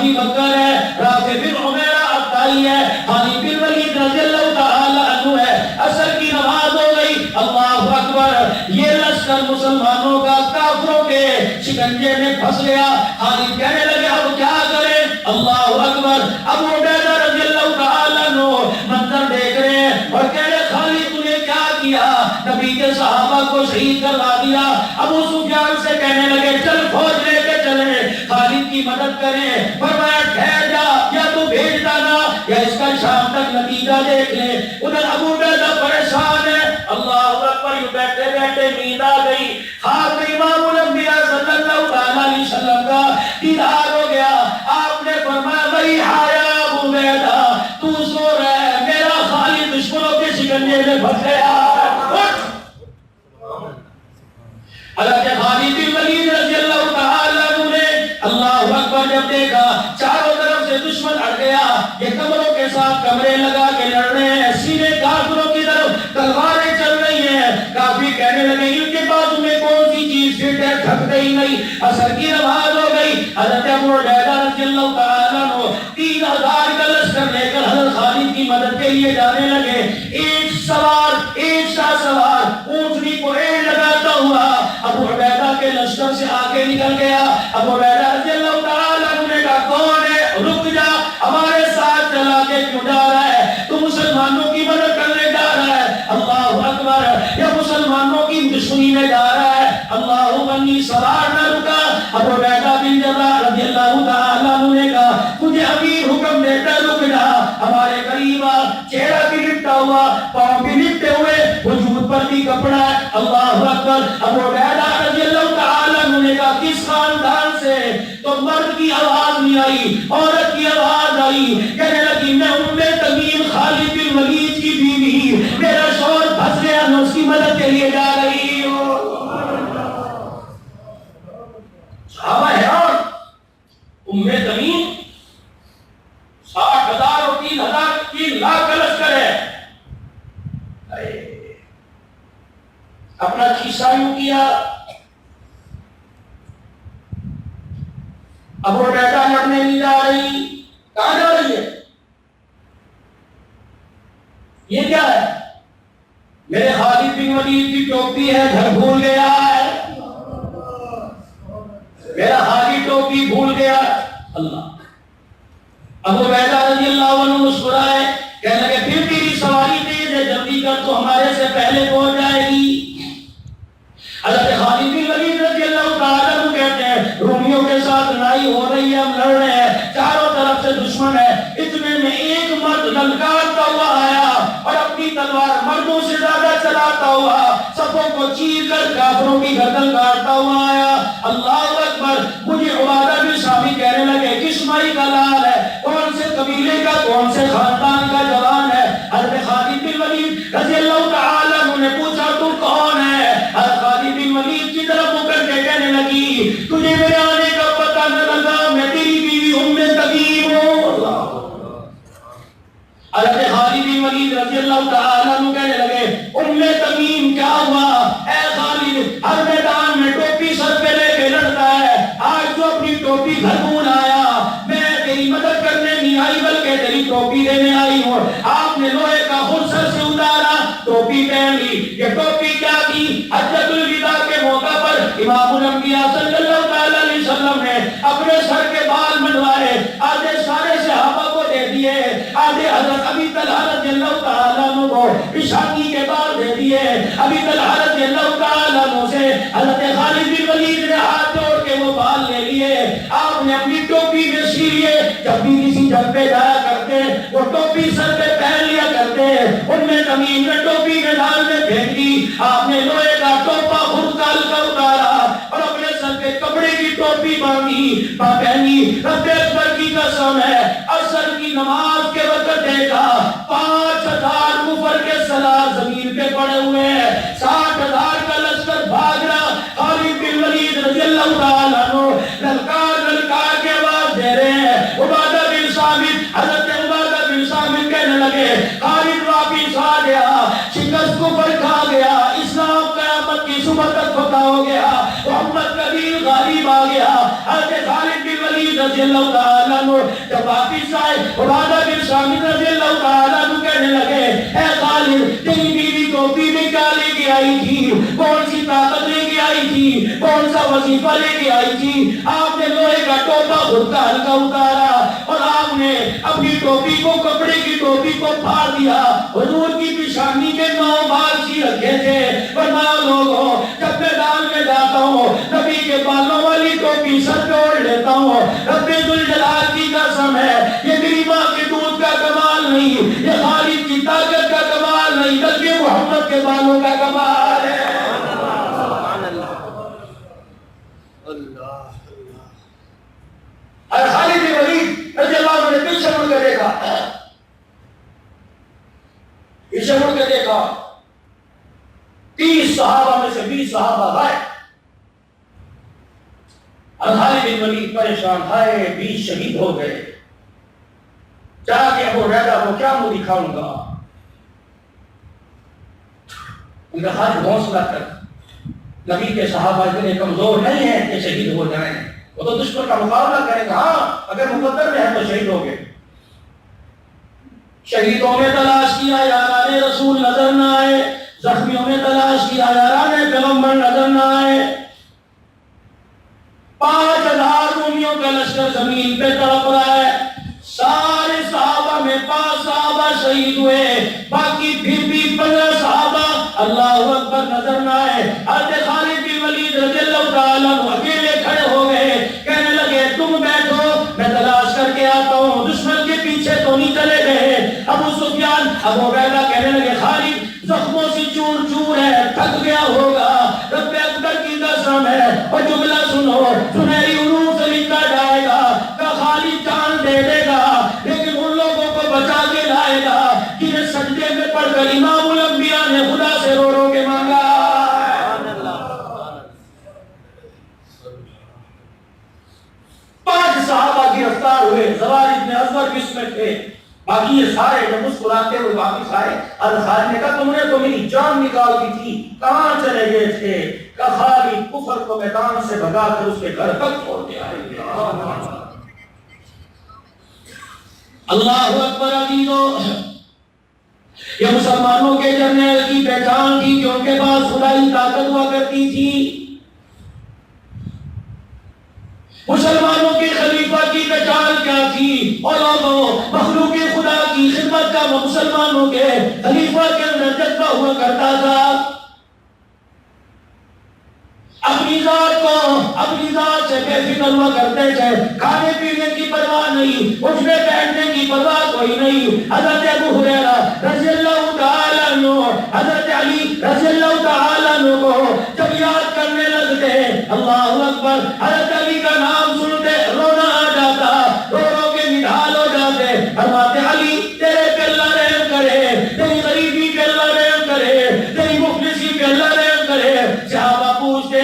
ابی بکر ہے، رافع بن عمیرہ عطائی ہے، خالد بن ولید رضی اللہ تعالی عنہ ہے۔ عصر کی نماز ہو گئی، اللہ اکبر، یہ لشکر مسلمانوں کا کافروں کے شکنجے میں پھنس گیا۔ خالد کہنے لگے اب کیا کریں؟ اللہ اکبر، ابو عبیدہ رضی اللہ تعالی عنہ منظر دیکھ رہے ہیں اور کہہ رہے خالد تو نے کیا کیا؟ نبی کے صحابہ کو شہید کروا دیا۔ ابو سفیان سے کہنے لگے چل فوج لے کے چلیں، خالد کی مدد کریں۔ فرمایا ٹھہر جا، یا تو بھیج ڈالا یا اس کا شام تک نتیجہ دیکھ لیں۔ ادھر ابو عبیدہ پریشان ہے، اللہ اکبر، یوں بیٹھے بیٹھے نیند آ گئی۔ خواب میں امام الانبیاء صلی اللہ علیہ وسلم کا دیدار ہو گیا۔ آپ نے فرمایا بھائی ہایا ابو عبیدہ تو سو رہا ہے، میرا خالد دشمنوں کے شکنجے میں پھنس گیا۔ حضرت خالد بن ولید رضی اللہ تعالی عنہ نے اللہ اکبر جب دیکھا چاروں طرف سے دشمن اڑ گیا، یہ کمروں کے ساتھ کمرے لگا کے لڑ رہے ہیں، سینے کافروں کی طرف تلواریں چل رہی ہیں۔ کافی کہنے لگے ان کے بازو میں کون سی چیز فٹ ہے، تھک گئی نہیں۔ عصر کی نماز ہو گئی، حضرت ابو عبیدہ رضی اللہ تعالی عنہ 3000 کا لشکر لے کر حضرت خالد کی مدد کے لیے جانے لگے۔ ایک شاہ سوار اونٹنی کو ایڑ لگاتا ہوا ابو عبیدہ کے لشکر سے آگے نکل گیا۔ ابو عبیدہ رضی اللہ تعالی عنہ نے کہا کون ہے؟ رک جا، ہمارے ساتھ چلا کے کیوں جا رہا ہے؟ تو مسلمانوں کی مدد کرنے جا رہا ہے، اللہ اکبر، یا مسلمانوں کی دشمنی میں جا رہا ہے؟ اللہ بنی سوار نہ رکا۔ ابو عبیدہ بن جراح رضی اللہ تعالی عنہ نے کہا تجھے امیر حکم دیتا رک جا، ہمارے قریب آ۔ چہرہ بھی لپٹا ہوا، پاؤں بھی لپٹے ہوئے، وجود پر بھی کپڑا ہے، اللہ اکبر۔ ابو عبیدہ رضی اللہ تعالی عنہ نے کہا کس خاندان سے؟ تو مرد کی آواز نہیں آئی، عورت کی آواز آئی، کہنے لگی میں تمیم خالد بن ولید کی بیوی، میرا شوہر پھنس گیا، میں اس کی مدد کے لیے جا رہی ہوں۔ صحابہ حیران، تمیم 60,000 اور 3 لاکھ کا لشکر ہے۔ اپنا کھیسا یوں کیا، ابو عبیدہ لڑنے نہیں جا رہی، کہاں جا رہی ہے؟ یہ کیا ہے؟ میرے خالد بن ولید کی ٹوپی ہے، گھر بھول گیا ہے، میرا خالد ٹوپی بھول گیا۔ اللہ، ابو عبیدہ رضی اللہ عنہ مسکرائے، کہنے لگے پھر تیری سواری تیز ہے، جلدی کر تو ہمارے سے پہلے پہنچ جائے گی۔ حضرت خالد بن ولید رضی اللہ تعالیٰ عنہ کہتے ہیں رومیوں کے ساتھ لڑائی ہو رہی ہے، ہم لڑ رہے ہیں، چاروں طرف سے دشمن ہے، اتنے میں ایک مرد للکارتا ہوا آیا اور اپنی تلوار مردوں سے زیادہ چلاتا ہوا صفوں کو چیر کر کافروں کی گردن کاٹتا ہوا آیا۔ اللہ اکبر، مجھے عبادہ بن صامت کہنے لگے کس مائی کا لال ہے، کون سے قبیلے کا، کون سے خاندان کا جوان ہے؟ حضرت خالد بن ولید رضی اللہ تعالیٰ عنہ نے پوچھا تو کون ہے؟ حضرت خالد بن ولید کی طرف مڑ کر کے کہنے لگی تجھے میرے آنے کا پتہ نہ لگا، میں تیری بیوی تمیم ہوں۔ حضرت خالد بن ولید رضی اللہ تعالیٰ عنہ کہنے لگے تمیم کیا ہوا؟ اے خالد، ہر میدان میں ٹوپی سر پہ لے کے لڑتا ہے، آج جو اپنی ٹوپی گھر بھول آیا، میں تیری مدد کرنے نہیں آئی بلکہ تیری ٹوپی دینے آئی ہوں۔ آپ نے لوہے کا خود سر سے اتارا، ٹوپی پہن لی۔ یہ ٹوپی کیا تھی؟ حجۃ الوداع کے موقع پر امام الانبیاء صلی اللہ علیہ وسلم نے اپنے سر کے بال منڈوائے، آدھے سارے صحابہ کو دے دیے، آدھے حضرت ابی طلحہ رضی اللہ تعالیٰ عنہ کو پیشانی کے بال دے دیے۔ ابی طلحہ رضی اللہ تعالیٰ عنہ سے حضرت خالد بن ولید نے ہاتھ جوڑ کے وہ بال لے لیے، آپ نے اپنی ٹوپی میں سی لیے۔ جب بھی کسی جگہ پہ جایا کرتے وہ ٹوپی سر پہ پہن لیا کرتے، تمیم نے ٹوپی میدان میں پھینک دی۔ آپ نے لوہے کا ٹوپا خود کال کا اتارا اور اپنے سر پہ کپڑے کی ٹوپی باندھی پہنی۔ رب اکبر کی قسم ہے، عصر کی نماز کے وقت دیکھا 5000 کفر کے سلاح زمین پہ پڑے ہوئے ہیں، 60,000 کا لشکر بھاگ رہا۔ خالد بن ولید رضی اللہ تعالیٰ عنہ للکار کے آواز دے رہے ہیں۔ عبادہ بن صامت، حضرت عبادہ بن صامت کہنے لگے خالد واپس آ گیا، شکست کفر کھا گیا، اسلام قیامت کی صبح تک فتح ہو گیا، محمد کبیر غالب آ گیا۔ حضرت خالد بن ولید رضی اللہ تعالیٰ عنہ جب واپس آئے، عبادہ بن صامت رضی اللہ تعالیٰ عنہ کہنے لگے اے خالد تیری بیوی ٹوپی میں کیا لے کے آئی تھی، کون سی طاقت لے کے آئی تھی، کون سا وظیفہ لے کے آئی تھی؟ آپ نے لوہے کا ٹوپا خود کا ہلکا اتارا اور آپ نے اپنی ٹوپی کو، کپڑے کی ٹوپی کو پھاڑ دیا۔ حضور کی پیشانی کے 9 بال سی رکھے تھے۔ فرمایا لوگوں جب میدان میں جاتا ہوں نبی کے بالوں والی ٹوپی سر پہ اوڑھ لیتا ہوں، رب ذوالجلال کی قسم ہے یہ میری ماں کے دودھ کا کمال نہیں، یہ خالد کی طاقت کا کمال نہیں، بلکہ محمد کے بالوں کا کمال ہے۔ اور خالد بن ولید رضی اللہ عنہ نے پیچھے مڑ کے دیکھا، پیچھے مڑ کے دیکھا 30 صحابہ میں سے 20 صحابہ غائب۔ اور خالد بن ولید پریشان، ہائے 20 شہید ہو گئے، جا کے ابو عبیدہ کو کیا منہ دکھاؤں گا؟ ان کا خالد حوصلہ کر، نبی کے صحابہ اتنے کمزور نہیں ہیں کہ شہید ہو جائیں، وہ تو دشمن کا مقابلہ کریں گے، ہاں اگر مقدر میں ہے تو شہید ہو گئے۔ شہیدوں میں تلاش کیا یاران رسول نظر نہ آئے، زخمیوں میں تلاش کیا یاران پیغمبر نظر نہ آئے۔ 5000 رومیوں کا لشکر زمین پہ تڑپ رہا ہے، سارے صحابہ میں 5 صحابہ شہید ہوئے، باقی پھر بھی 15 صحابہ اللہ اکبر نظر نہ آئے۔ حضرت خالد بن ولید رضی اللہ تعالیٰ عنہ اکیلے کھڑے ہو گئے، کہنے لگے تم بیٹھو میں تلاش کر کے آتا ہوں، دشمن کے پیچھے تو نہیں چلے گئے۔ ابو سفیان، ابو عبیدہ کہنے لگے خالد زخموں سے چور چور ہے، تھک گیا ہوگا، رب اکبر کی قسم ہے، اور جملہ سنو سنہری حروف سے لکھا جائے گا کہ خالد جان دے دے گا لیکن ان لوگوں کو بچا کے لائے گا جنہیں سجدے میں پڑھ کر امام الانبیاء نے خدا سے رو رو کے مانگا۔ 5 صحابہ گرفتار ہوئے، زوال ابن ازور بھی اس میں تھے، باقی یہ سارے جب مسکراتے ہوئے واپس آئے، خالد نے کہا تم نے تو میری جان نکال دی تھی، کہاں چلے گئے تھے؟ کہا خالد کفر کو میدان سے بھگا کر اس کے گھر تک چھوڑ کے آئے۔ اللہ اکبر عزیزو، یہ مسلمانوں کے جرنیل کی پہچان تھی کہ ان کے پاس خدائی طاقت ہوا کرتی تھی۔ مسلمانوں کے خلیفہ کی پہچان کیا تھی؟ اور لوگوں مخلوق خدا کی خدمت کا مسلمانوں کے خلیفہ کے اندر جذبہ ہوا کرتا تھا۔ اپنی ذات سے بے فکر ہوا کرتے تھے، کھانے پینے کی پرواہ نہیں، اٹھنے بیٹھنے کی پرواہ کوئی نہیں۔ حضرت ابو ہریرہ رضی اللہ تعالیٰ عنہ، حضرت علی رضی اللہ تعالیٰ عنہ کو جب یاد کرنے لگتے، اللہ اکبر، حضرت علی کا نام سنتے رونا آ جاتا، رو رو کے نڈھال ہو جاتے، فرماتے علی تیرے پہ اللہ رحم کرے، تیری غریبی پہ اللہ رحم کرے، تیری مفلسی پہ اللہ رحم کرے۔ صحابہ پوچھتے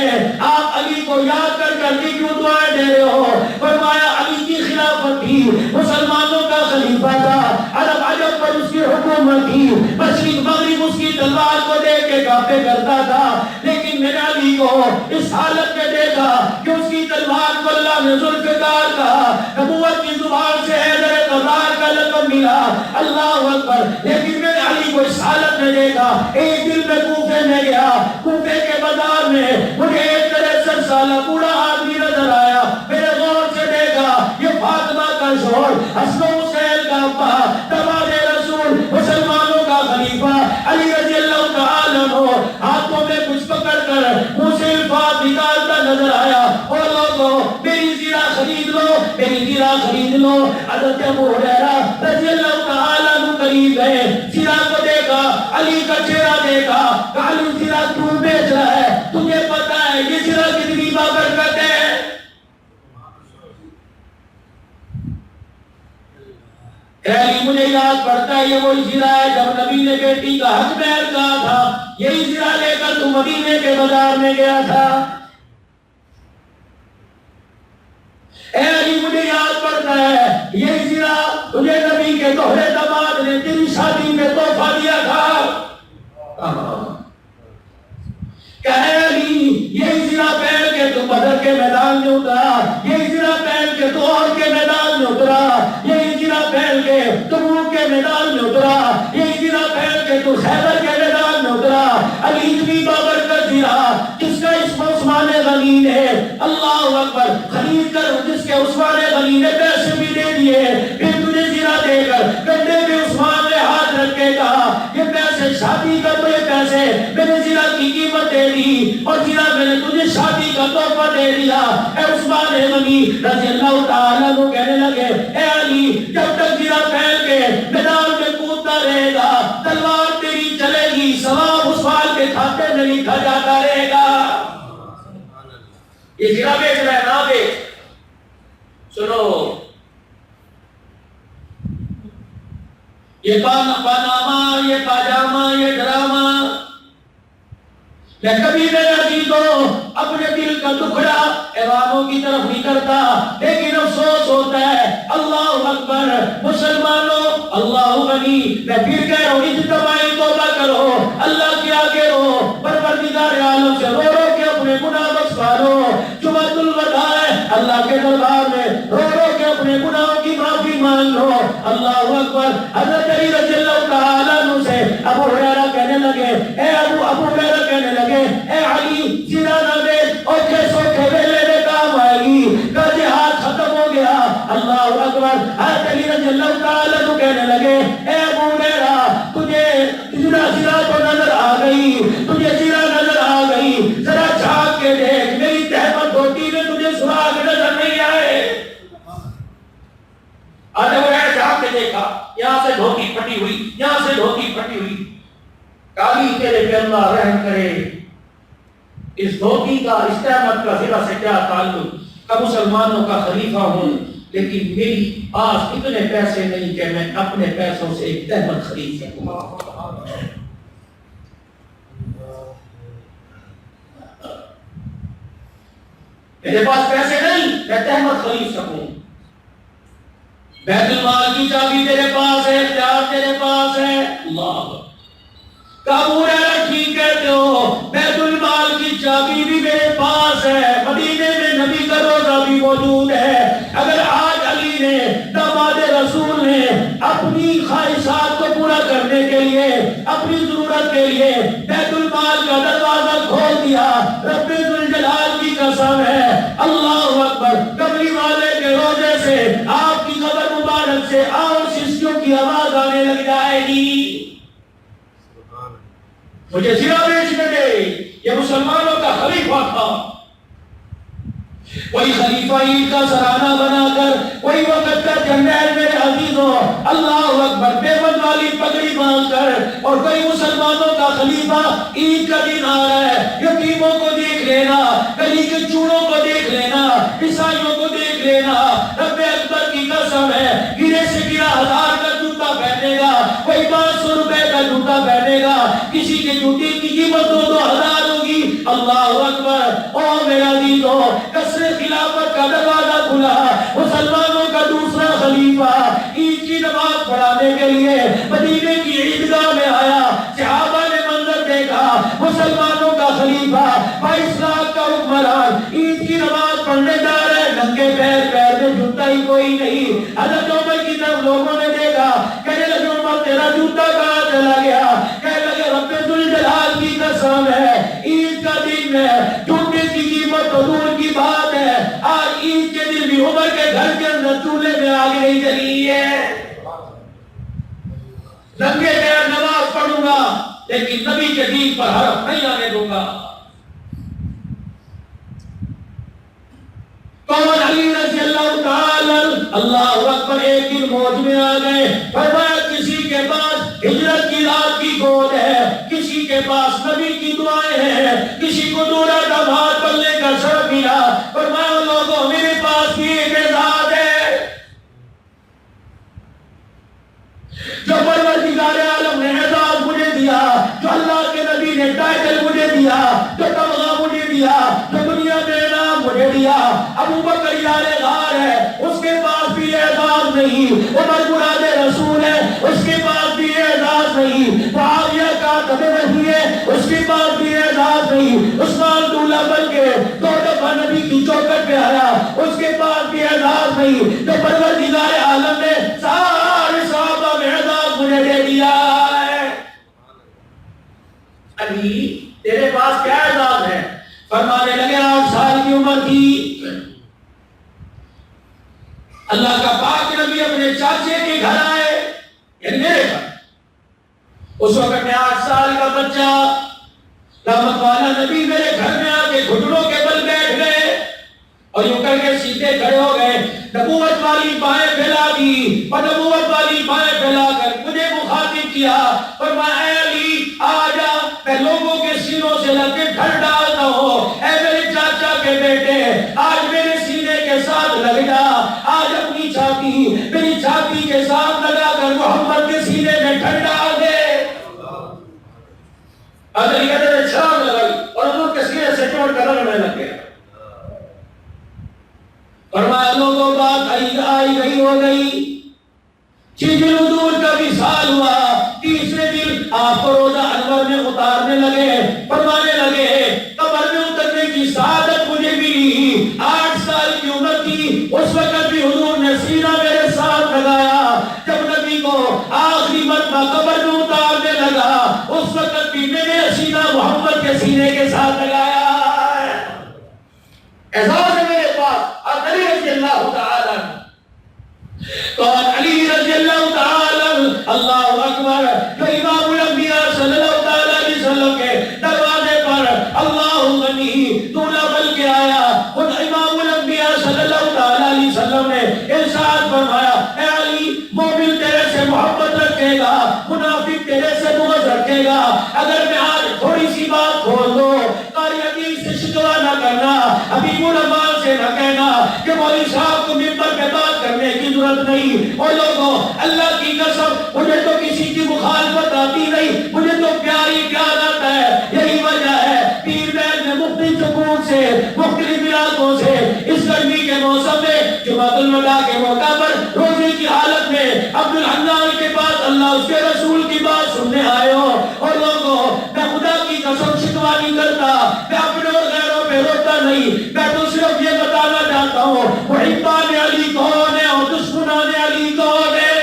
آپ علی کو یاد کر کر کے کیوں دعائیں دے رہے ہو؟ فرمایا علی کی خلافت تھی، مسلمانوں کا خلیفہ تھا، عرب عجب پر اس کی حکومت تھی، مشرق مغرب اس کی تلوار کو دیکھ کے کانپے کرتا تھا، لیکن میں نے علی کو اس حالت میں دیکھا کہ اس کی تلوار کو اللہ نے ذوالفقار کہا، نبوت کی زبان سے حیدر قرار کا لقب ملا، اللہ اکبر، لیکن میں نے علی کو اس حالت میں دیکھا۔ ایک دن میں کوفے میں گیا، کوفے کے بازار میں مجھے ایک 63 سالہ بوڑھا آدمی نظر آیا، میں نے غور سے دیکھا یہ فاطمہ کا شوہر، حسن و حسین کا ابا، داماد رسول، مسلمانوں کا خلیفہ علی رضی اللہ تعالیٰ عنہ ہاتھوں میں کچھ پکڑ کر منہ سے الفاظ نکالتا نظر آیا، اور لوگوں میری زیرہ خرید لو، میری زیرہ خرید لو۔ حضرت ابو ہریرہ رضی اللہ تعالیٰ عنہ قریب گئے، زیرہ کو دیکھا، علی کا چہرہ دیکھا، کہا علی زیرہ کیوں بیچ رہا ہے؟ تجھے پتا ہے یہ زیرہ کتنی بابرکت ہے؟ علی مجھے یاد پڑتا ہے یہ وہی زیرہ ہے جب نبی نے بیٹی کا حق مہر کہا تھا، یہی زیرہ لے کر تو مدینے کے بازار میں گیا تھا۔ اے علی مجھے یاد پڑتا ہے یہی زیرہ تجھے نبی کے دوہرے داماد نے تیری شادی میں تحفہ دیا تھا۔ کہ اے علی یہ زرا پہن کے تو بدر کے میدان میں اترا، یہ زرا پہن کے تو اور کے میدان میں اترا، یہ زرا پہن کے تو تبوک کے میدان میں اترا، یہ زرا پہن کے تو خیبر کے میدان میں اترا۔ علی اتنی بابرکت زرا جس کا اسم عثمان غنی نے، اللہ اکبر، خرید کر جس کے عثمان غنی نے پیسے بھی دے دیے، پھر تجھے زرا دے کر کندھے پہ عثمان نے ہاتھ رکھ کے کہا یہ پیسے شادی کا، تو یہ پیسے میں نے زرا کی قیمت دے دی اور زرا میں نے تجھے شادی کا تحفہ دے دیا۔ اے عثمان غنی رضی اللہ تعالیٰ عنہ کہنے لگے اے علی جب تک زرا پہن کے میدان میں کودتا رہے گا تلوار تیری چلے گی، ثواب عثمان کے کھاتے میں لکھا جاتا رہے گا۔ یہ زرا بیچ رہا ہے نہ بیچ، سنو یہ پانامہ، یہ پاجامہ، یہ ڈرامہ، میں کبھی میرے عزیزوں اپنے دل کا ٹکڑا ایوانوں کی طرف نہیں کرتا، لیکن افسوس ہوتا ہے۔ اللہ اکبر، مسلمانوں، اللہ غنی، میں پھر کہہ رہا ہوں اجتماعی توبہ کرو، اللہ کے آگے رو، پروردگار عالم سے رو رو کے اپنے گناہ بخشوارو، جمعۃ الوداع ہے اللہ کے دربار میں رو رو کے اپنے گناہوں کی معافی مانگ لو۔ اللہ اکبر۔ حضرت علی رضی اللہ تعالیٰ عنہ سے ابو ہریرہ کہنے لگے ابو ہریرہ کہنے لگے اے علی زرا نہ بیچ اور کیسوں کے ویلے میں کام آئے گی، کا جہاد ختم ہو گیا۔ اللہ اکبر۔ حضرت علی رضی اللہ تعالیٰ عنہ کہنے لگے اے ابو ہریرہ تجھے زرا تو نظر آ گئی، تجھے زرا نظر آ گئی، ذرا جھانک کے دیکھ میری تہمت دھوتی میں تجھے سراغ نظر نہیں آئے۔ ابو ہریرہ جھانک کے دیکھا، یہاں سے دھوتی پھٹی ہوئی، یہاں سے دھوتی پھٹی ہوئی۔ کالی تیرے پہ اللہ رحم کرے، اس دھوتی کا، اس تہمت کا زرا سے کیا تعلق؟ کہ مسلمانوں کا خلیفہ ہوں لیکن میری پاس اتنے پیسے نہیں کہ میں اپنے پیسوں سے ایک تہمت خرید سکوں۔ میرے پاس پیسے نہیں میں تہمت خرید سکوں۔ بیت المال کی چابی تیرے پاس ہے، اختیار تیرے پاس ہے۔ اللہ ابو ہریرہ ٹھیک کہتے ہو، بیت المال کی چابی بھی میرے پاس ہے، مدینے میں نبی کا روزہ بھی موجود ہے۔ اگر آج علی نے، داماد رسول نے اپنی خواہشات کو پورا کرنے کے لیے، اپنی ضرورت کے لیے بیت المال کا دروازہ کھول دیا، رب ذوالجلال کی قسم ہے، اللہ اکبر، کملی والے کے روزے سے آپ کی قبر مبارک سے اور ششکیوں کی آواز آنے لگ جائے گی۔ مجھے زرا بیچنے دے، یہ مسلمانوں کا خلیفہ تھا۔ کوئی خلیفہ عید کا سرانہ بنا کر، کوئی وقت کا جنرل میرے عزیزوں، اللہ اکبر، پیمن والی پگڑی باندھ کر، اور کوئی مسلمانوں کا خلیفہ عید کا دن آ رہا ہے، یتیموں کو دیکھ لینا، گلی کے چوروں کو دیکھ لینا، عیسائیوں کو دیکھ لینا، رب اکبر کی قسم ہے گرے سے گرا 1000 کا جوتا پہنے گا، کوئی 500 روپے کا جوتا پہنے گا، کسی کے جوتے کی قیمت 2000 ہوگی۔ اللہ اکبر۔ او میرے عزیزوں، قصر خلافت کا دروازہ کھلا، مسلمانوں کا دوسرا خلیفہ عید کی نماز پڑھانے کے لیے مدینے کی عیدگاہ میں آیا۔ صحابہ نے منظر دیکھا، مسلمانوں کا خلیفہ 22 لاکھ کا حکمران عید کی نماز پڑھنے جا رہے ہیں، ننگے پیر، پیر میں جوتا ہی کوئی نہیں۔ حضرت عمر کی طرف لوگوں نے دیکھا، کہنے لگے عمر تیرا جوتا کہاں چلا گیا؟ کہنے لگے رب ذوالجلال کی قسم ہے، عید کا دن ہے، جوتے کی قیمت تو دور کی بات ہے، آج عید کے دن بھی عمر کے گھر کے اندر چولہے میں آگ نہیں جلی ہے۔ ننگے پیر نماز پڑھوں گا لیکن نبی کے دین پر حرف نہیں آنے دوں گا۔ کون؟ علی رضی اللہ تعالی، اللہ اکبر۔ ایک دن موج میں آ گئے، فرمایا کسی کے پاس ہجرت کی رات کی گود ہے، کسی کے پاس نبی کی دعائیں ہیں، کسی کو دورہ داماد بننے کا شرف ملا، فرمایا لوگوں میرے پاس بھی ایک اعزاز ہے جو پروردگار عالم نے اعزاز مجھے دیا، جو اللہ کے نبی نے ٹائٹل مجھے دیا، جو تمغہ مجھے دیا، جو دنیا میں انعام مجھے دیا۔ ابو بکر یار غار ہے، اس کے پاس بھی اعزاز نہیں۔ عمر مراد رسول ہے، اس کے پاس بھی اعزاز نہیں۔ معاویہ کا بات وہی ہے، اس کے بعد بھی اعزاز نہیں، عثمان دولہ بن کے 2 دفعہ نبی کی چوکھٹ پہ آیا، اس کے بعد بھی اعزاز نہیں، تو پروردگار عالم نے سارے صحابہ میں اعزاز مجھے دے دیا ہے۔ علی تیرے پاس کیا اعزاز ہے؟ فرمانے لگے 8 سال کی عمر تھی، اللہ کا پاک نبی اپنے چاچے کے گھر آئے، یعنی میرے گھر، اس وقت میں 8 سال کا بچہ، رحمت والا نبی میرے گھر میں آ کے گھٹنوں کے بل بیٹھ گئے اور یوں کر کے سیدھے کھڑے ہو گئے، نبوت والی بائیں پھیلا دی اور نبوت والی بائیں پھیلا کر مجھے مخاطب کیا، فرمایا اے علی آ جا، میں لوگوں کے سینوں سے لگ کے گھر ڈالتا ہوں، اے میرے چاچا کے بیٹے آج میرے سینے کے ساتھ لگ جا، آج اپنی چھاتی میری چھاتی کے ساتھ لگا کر محمد کے سینے میں گھر ڈال دے۔ حضرت کہتے ہیں چھاگ لگائی اور حضور کے سینے سے چوٹ کر لگنے لگ گیا۔ فرمایا لوگوں بات آئی گئی ہو گئی، 6 دن حضور کا وصال ہوا، تیسرے دن آپ کو روزہ انور میں اتارنے لگے، فرمانے لگے قبر میں اترنے کی سعادت مجھے ملی، 8 سال کی عمر تھی، اس وقت بھی حضور نے سینہ میرے ساتھ لگایا، جب نبی کو آخری مرتبہ قبر میں اتارنے لگا اس وقت بھی میں نے سینہ محمد کے سینے کے ساتھ لگایا۔ اعزاز ہے میرے پاس علی رضی اللہ تعالی، کون علی رضی اللہ تعالی، اللہ اکبر، جو امام الانبیاء صلی اللہ تعالی علیہ وسلم کے دروازے پر اللہ غنی دولہ بن کے آیا، خود امام الانبیاء صلی اللہ تعالی علیہ وسلم نے ارشاد فرمایا اے علی مومن تیرے سے محبت رکھے گا، منافق تیرے سے بغض رکھے گا، اگر میں آج تھوڑی سی بات کھول دوں قاری حدیث سے شکوہ نہ کرنا، ابھی علماء سے نہ کہنا کہ مولوی صاحب کو ممبر پہ بات کرنے کی ضرورت نہیں، اور لوگوں اللہ کی قسم مجھے تو کسی کی مخالفت آتی نہیں، مجھے تو پیاری پیار آتا ہے، یہی وجہ ہے پیر بیل میں مختلف سکون سے مختلف علاقوں سے اس گرمی کے موسم میں جمعۃ الوداع کے موقع پر روزے کی حالت میں عبد الحنان کے پاس اللہ اس کے رسول کی بات سننے آئے ہو، اور لوگوں میں خدا کی قسم شکوہ نہیں کرتا، میں اپنے اور غیروں پہ روتا نہیں، میں تو صرف یہ بتانا چاہتا ہوں محبان علی کون ہے اور دشمنان علی کون ہے۔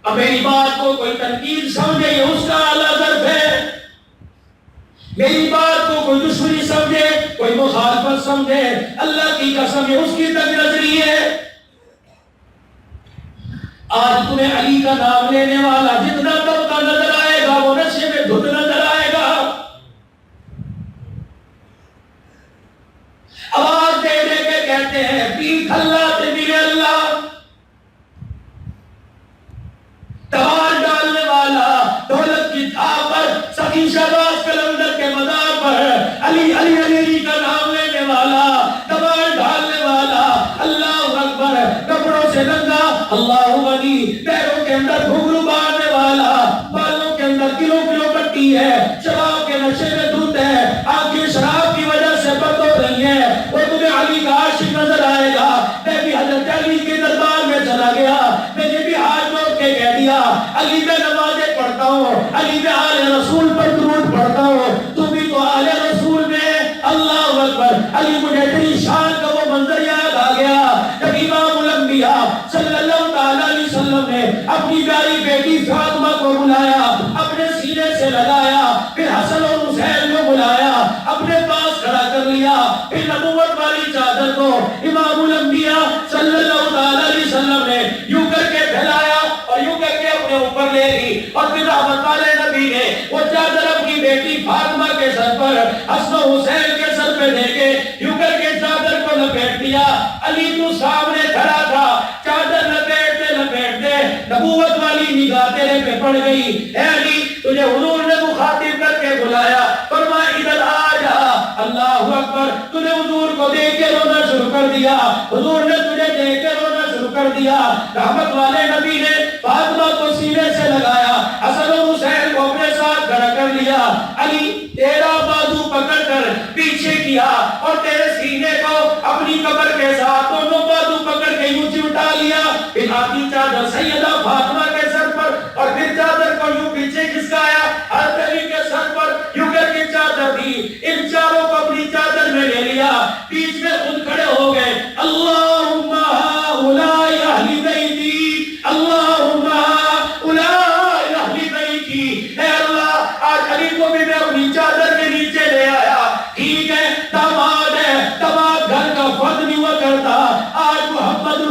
اب میری بات کو کوئی تنقید سمجھے یہ اس کا اعلیٰ ضرب ہے، میری بات کو کوئی دشمنی سمجھے کوئی مخالفت سمجھے، اللہ کی قسم یہ اس کی تک نظری ہے۔ آج تمہیں علی کا نام لینے والا جتنا طبقہ نظر آئے گا وہ نشے میں دھت نظر آئے گا، آواز دے دے کے کہتے ہیں پیٹھ اللہ سے ملے اللہ، تبار ڈالنے والا دولت کی تھاپ پر سخی شہباز کلندر کے مزار پر علی علی علی علی کا نام لینے والا، تبار ڈالنے والا، اللہ اکبر، کپڑوں سے ننگا اللہ غنی، پیروں کے اندر گھنگرو باندھنے والا، بالوں کے اندر کلو کلو پٹی ہے، شراب کے نشے میں دھت ہے، آنکھیں شراب کی وجہ سے بند ہو رہی ہیں، وہ تمہیں علی کا عاشق نظر آئے گا۔ میں بھی حضرت علی کے دربار میں چلا گیا، میں نے بھی ہاتھ جوڑ کے کہہ دیا علی میں نمازیں پڑھتا ہوں، علی میں آل رسول پر درود پڑھتا ہوں، تو بھی تو آل رسول میں، اللہ اکبر، علی مجھے تیری شان کا وہ منظر یاد آ گیا جب امام الانبیاء صلی اللہ تعالی علیہ وسلم نے اپنی پیاری بیٹی فاطمہ کو بلایا، اپنے سینے سے لگایا، پھر حسن اور حسین کو بلایا، اپنے پاس کھڑا کر لیا، پھر نبوت والی چادر کو امام الانبیاء صلی اللہ تعالی علیہ وسلم نے یوں کر کے پھیلایا اور یوں کر کے اپنے اوپر لے لی، اور پھر رحمت والے نبی نے وہ چادر اپنی بیٹی فاطمہ کے سر پر، حسن و حسین کے سر پہ دے کے یوں کر کے چادر کو لپیٹ دیا۔ علی تو سامنے کھڑا تھا، چادر لپیٹتے لپیٹتے نبوت والی نگاہ تیرے پہ پڑ گئی، اے علی تجھے حضور نے مخاطب کر کے بلایا، فرمایا ادھر آ جا، اللہ اکبر، تجھے حضور کو دیکھ کے رونا شروع کر دیا، حضور نے تجھے دیکھ کے رونا شروع کر دیا۔ رحمت والے نبی نے فاطمہ کو سینے سے لگایا، حسن و حسین کو اپنے ساتھ کھڑا کر لیا، علی تیرا بازو پکڑ کر پیچھے کیا اور تیرے سینے کو اپنی کمر کے ساتھ دونوں بازو پکڑ کے یوں چمٹا لیا، پھر آدھی چادر سیدہ فاطمہ کے سر پر اور پھر چادر کو یوں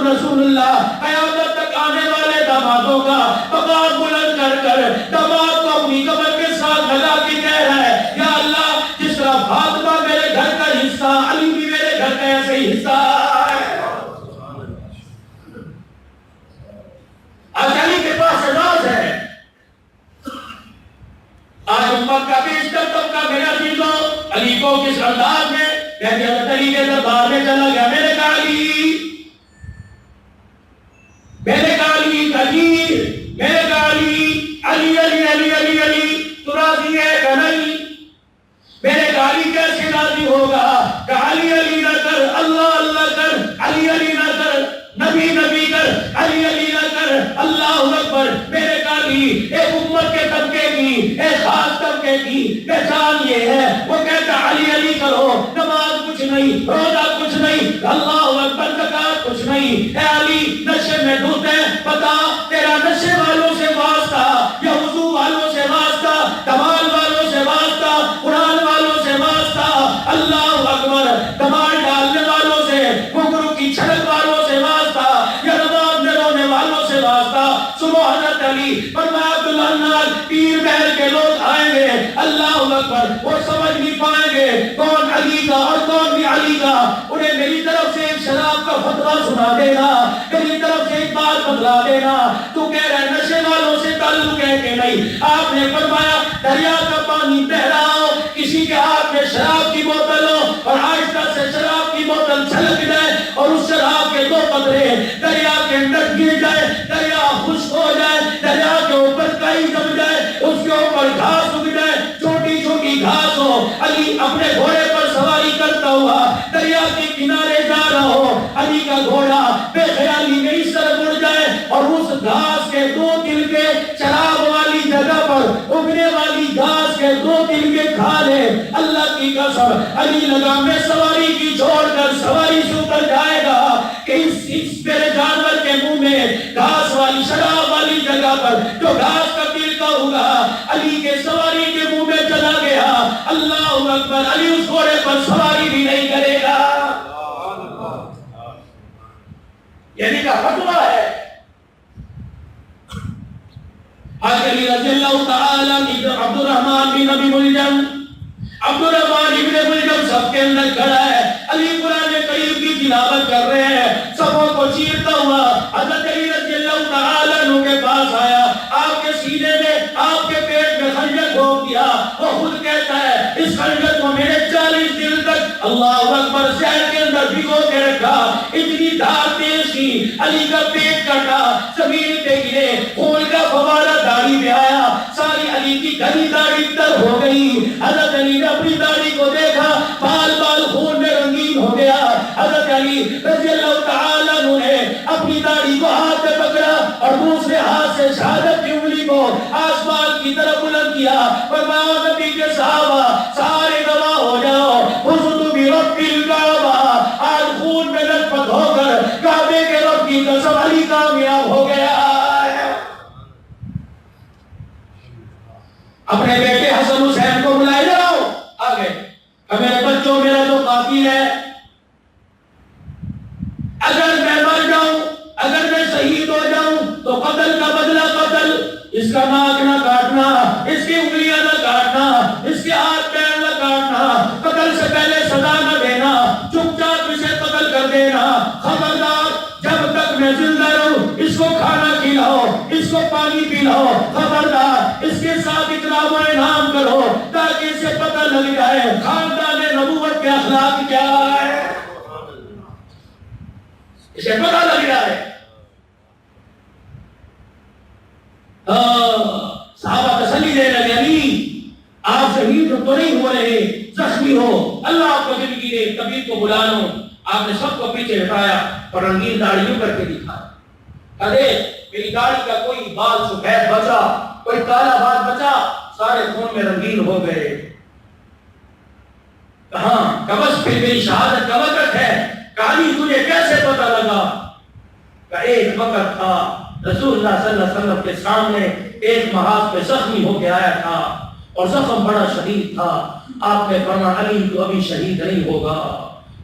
رسول اللہ قیامت تک آنے والے دامادوں کا مقام بلند کر کر داماد کو اپنی کمر کے ساتھ لگا کے کہہ رہا ہے یا اللہ جس طرح فاطمہ میرے گھر کا حصہ، علی بھی میرے گھر کا ایسے ہی حصہ ہے۔ آج علی کے پاس راز ہے، آج امت کا بیشتر طبقہ میرے عزیزوں علی کو کس انداز میں کہتے ہیں حضرت علی کے دربار میں چلا گیا، میں نے کہا علی، میں نے کہا علی غدیر، میں نے کہا علی علی علی علی علی علی تو راضی ہے کہ نہیں؟ میں نے کہا علی کیسے راضی ہوگا؟ کہا علی علی نہ کر، اللہ اللہ کر، علی علی نہ کر، نبی نبی کر، علی علی نہ کر، اللہ اکبر۔ میں نے کہا علی ایک امت کے طبقے کی، ایک خاص طبقے کی پہچان یہ ہے، وہ کہتا علی علی کرو، نماز کچھ نہیں، روزہ کچھ نہیں، اللہ اکبر، زکات کچھ نہیں، اے علی نشے میں دھت ہے، بتا تیرا نشے والوں سے واسطہ یا وضو والوں سے واسطہ، دمال والوں سے واسطہ، قرآن والوں سے واسطہ، اللہ اکبر، دمال ڈالنے والوں سے، گھنگرو کی چھڑک والوں سے واسطہ یا نماز میں رونے والوں سے واسطہ۔ سنو حضرت علی فرمایا عبداللہ پیر بہر کے لوگ آئیں گے، اللہ اکبر، وہ سمجھ نہیں پائیں گے کون علی کا اور کون بھی علی کا، انہیں میری طرف سے ایک شراب کا فتویٰ سنا دینا، میری طرف سے ایک بات بتلا دینا، تو کہہ رہے نشے والوں سے تعلق ہے کہ نہیں؟ آپ نے فرمایا دریا کا پانی بہ رہا ہو، کسی کے ہاتھ میں شراب کی بوتل ہو اور آہستہ سے شراب کی بوتل چھلک جائے اور اس شراب کے 2 قطرے دریا کے اندر گر جائے، دریا خشک ہو جائے، دریا کے اوپر کائی جم جائے، اس کے اوپر گھاس اگ جائے، چھوٹی چھوٹی گھاس ہو، علی اپنے گھوڑے پر سواری کرتا ہوا دریا کے کنارے جا رہا ہو، علی کا گھوڑا بے خیالی میں اس طرف اڑ جائے اور اس گھاس کے 2 تلکے شراب والی جگہ پر اگنے والی گھاس کے 2 تلکے کھا لے، اللہ کی قسم علی لگا میں سواری کی چھوڑ کر سواری سے اتر جائے گا کہ اس میرے جانور کے منہ میں گھاس والی شراب والی جگہ پر جو گھاس کا تلکا ہوگا علی کے سواری کے منہ میں چلا گیا، اللہ اکبر، علی اس گھوڑے پر سواری بھی نہیں کرے گا۔ یعنی کا فتویٰ ہے۔ حضرت علی رضی اللہ تعالیٰ عبد الرحمن بن ابی ملجم، عبد الرحمن ابن ملجم سب کے اندر کھڑا ہے، علی قرآن کریم کی تلاوت کر رہے ہیں، سبوں کو چیرتا ہوا حضرت علی رضی اللہ تعالیٰ عنہ کے پاس آیا، آپ کے سینے میں، آپ کے پیٹ میں خنجر ٹھوک دیا، وہ خود کہتا ہے اس خنجر کو میرے 40 دن تک اللہ اکبر زہر کے اندر بھگو کے رکھا، اتنی دھار تیز تھی، علی کا پیٹ کٹا، زمین پہ گرے، خون کا فوارہ داڑھی پہ آیا، ساری علی کی گھنی داڑھی تر ہو گئی، حضرت علی نے اپنی داڑھی کو دیکھا، بال بال خون میں رنگین ہو گیا، حضرت علی رضی اللہ تعالیٰ عنہ نے اپنی داڑھی کو ہاتھ میں پکڑا اور دوسرے ہاتھ سے شہادت کی انگلی کو آسمان کی طرف بلند کیا، فرمایا نبی کے صحابہ سارے گواہ ہو جاؤ، حضرت برب الکعبہ، آج خون میں لت پت ہو کر کعبے کے رب کی قسم علی کامیاب ہو گیا ہے۔ اپنے بیٹے حسن حسین کو بلائے جاؤ، آگے میرے بچوں میرا جو قاتل ہے، اگر میں مر جاؤں، اگر میں شہید ہو جاؤں تو قتل کا بدلہ قتل، اس کا ناک نہ کاٹنا، اس کی انگلیاں نہ کاٹنا، اس کے ہاتھ پیر نہ کاٹنا، قتل سے پہلے سزا نہ دینا، چپ چاپ اسے قتل کر دینا، خبردار جب تک میں زندہ رہوں اس کو کھانا کھلاؤ، اس کو پانی پلاؤ، خبردار اس کے ساتھ اکرام و انعام کرو تاکہ اسے پتہ لگ جائے خاندان نبوت کے اخلاق کیا ہے، اسے پتہ لگ جائے۔ صحابہ تسلی دے لگے علی آپ شہید تو نہیں ہو رہے، زخمی ہو، اللہ آپ کو زندگی دے، طبیب کو بلا لو، آپ نے سب کو پیچھے ہٹایا اور رنگین داڑھیوں کر کے دکھایا، ارے میری داڑھی کا کوئی بال سفید بچا، کوئی کالا بال بچا، سارے خون میں رنگین ہو گئے، کہاں کبس پھر میری شہادت کا وقت ہے، کہانی تجھے کیسے پتہ لگا؟ کہ ایک وقت تھا رسول اللہ صلی اللہ علیہ وسلم کے سامنے ایک محاذ پہ زخمی ہو کے آیا تھا اور زخم بڑا شدید تھا، آپ نے فرمایا علی تو ابھی شہید نہیں ہوگا،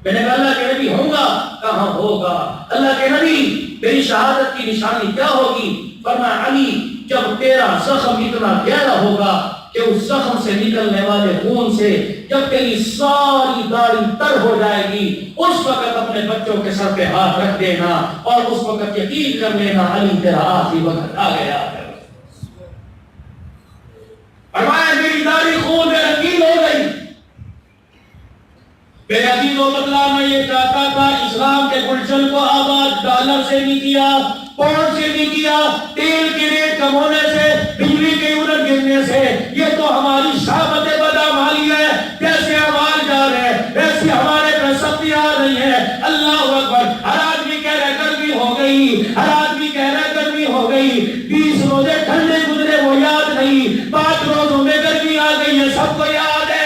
میں نے کہا اللہ کے نبی ہوں گا؟ کہاں ہوگا؟ اللہ کے نبی میری شہادت کی نشانی کیا ہوگی؟ فرمایا علی جب تیرا زخم اتنا گہرا ہوگا کہ اس زخم سے نکلنے والے خون سے جب تیری ساری داڑھی تر ہو جائے گی، اس وقت اپنے بچوں کے سر پہ ہاتھ رکھ دینا اور اس وقت یقین کر لینا علی تیرا آخری وقت آ گیا ہے۔ فرمایا میری داڑھی خون میں رنگین ہو گئی۔ میرے عزیز و بدلا میں یہ چاہتا تھا اسلام کے گلشن کو آباد ڈالر سے نہیں کیا، پاؤنڈ سے نہیں کیا، تیل کے ریٹ کم ہونے سے، بجلی کے یونٹ گرنے سے، یہ تو ہماری شامت بدعمالی ہے۔ جیسے امال جا رہے ہیں ویسے ہمارے پہ سختی آ رہی ہے۔ اللہ اکبر۔ ہر آدمی کہہ رہا ہے گرمی ہو گئی، ہر آدمی کہہ رہا ہے گرمی ہو گئی۔ 20 روزے ٹھنڈے گزرے وہ یاد نہیں، 5 روزوں میں گرمی آ گئی ہے سب کو یاد ہے۔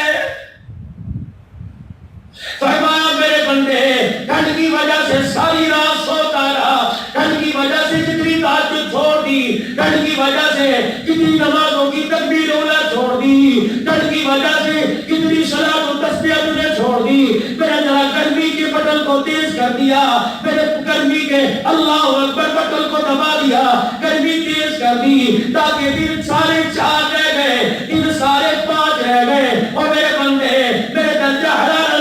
فرمایا میرے بندے ٹھنڈ کی وجہ سے ساری رات سوتا رہا، ٹھنڈ کی وجہ سے کتنی تہجد چھوڑ دی، ٹھنڈ کی وجہ سے کتنی نمازوں کی تکبیر اولا چھوڑ دی، ٹھنڈ کی وجہ سے کتنی صلاۃ و تسبیح تجھے چھوڑ دی۔ میرے ذرا گرمی کے بٹن کو تیز کر دیا، میرے گرمی کے اللہ اکبر بٹن کو دبا دیا، گرمی تیز کر دی تاکہ دن سارے 4 رہ گئے، دن سارے 5 رہ گئے۔ اور میرے بندے میرے درجہ حرارت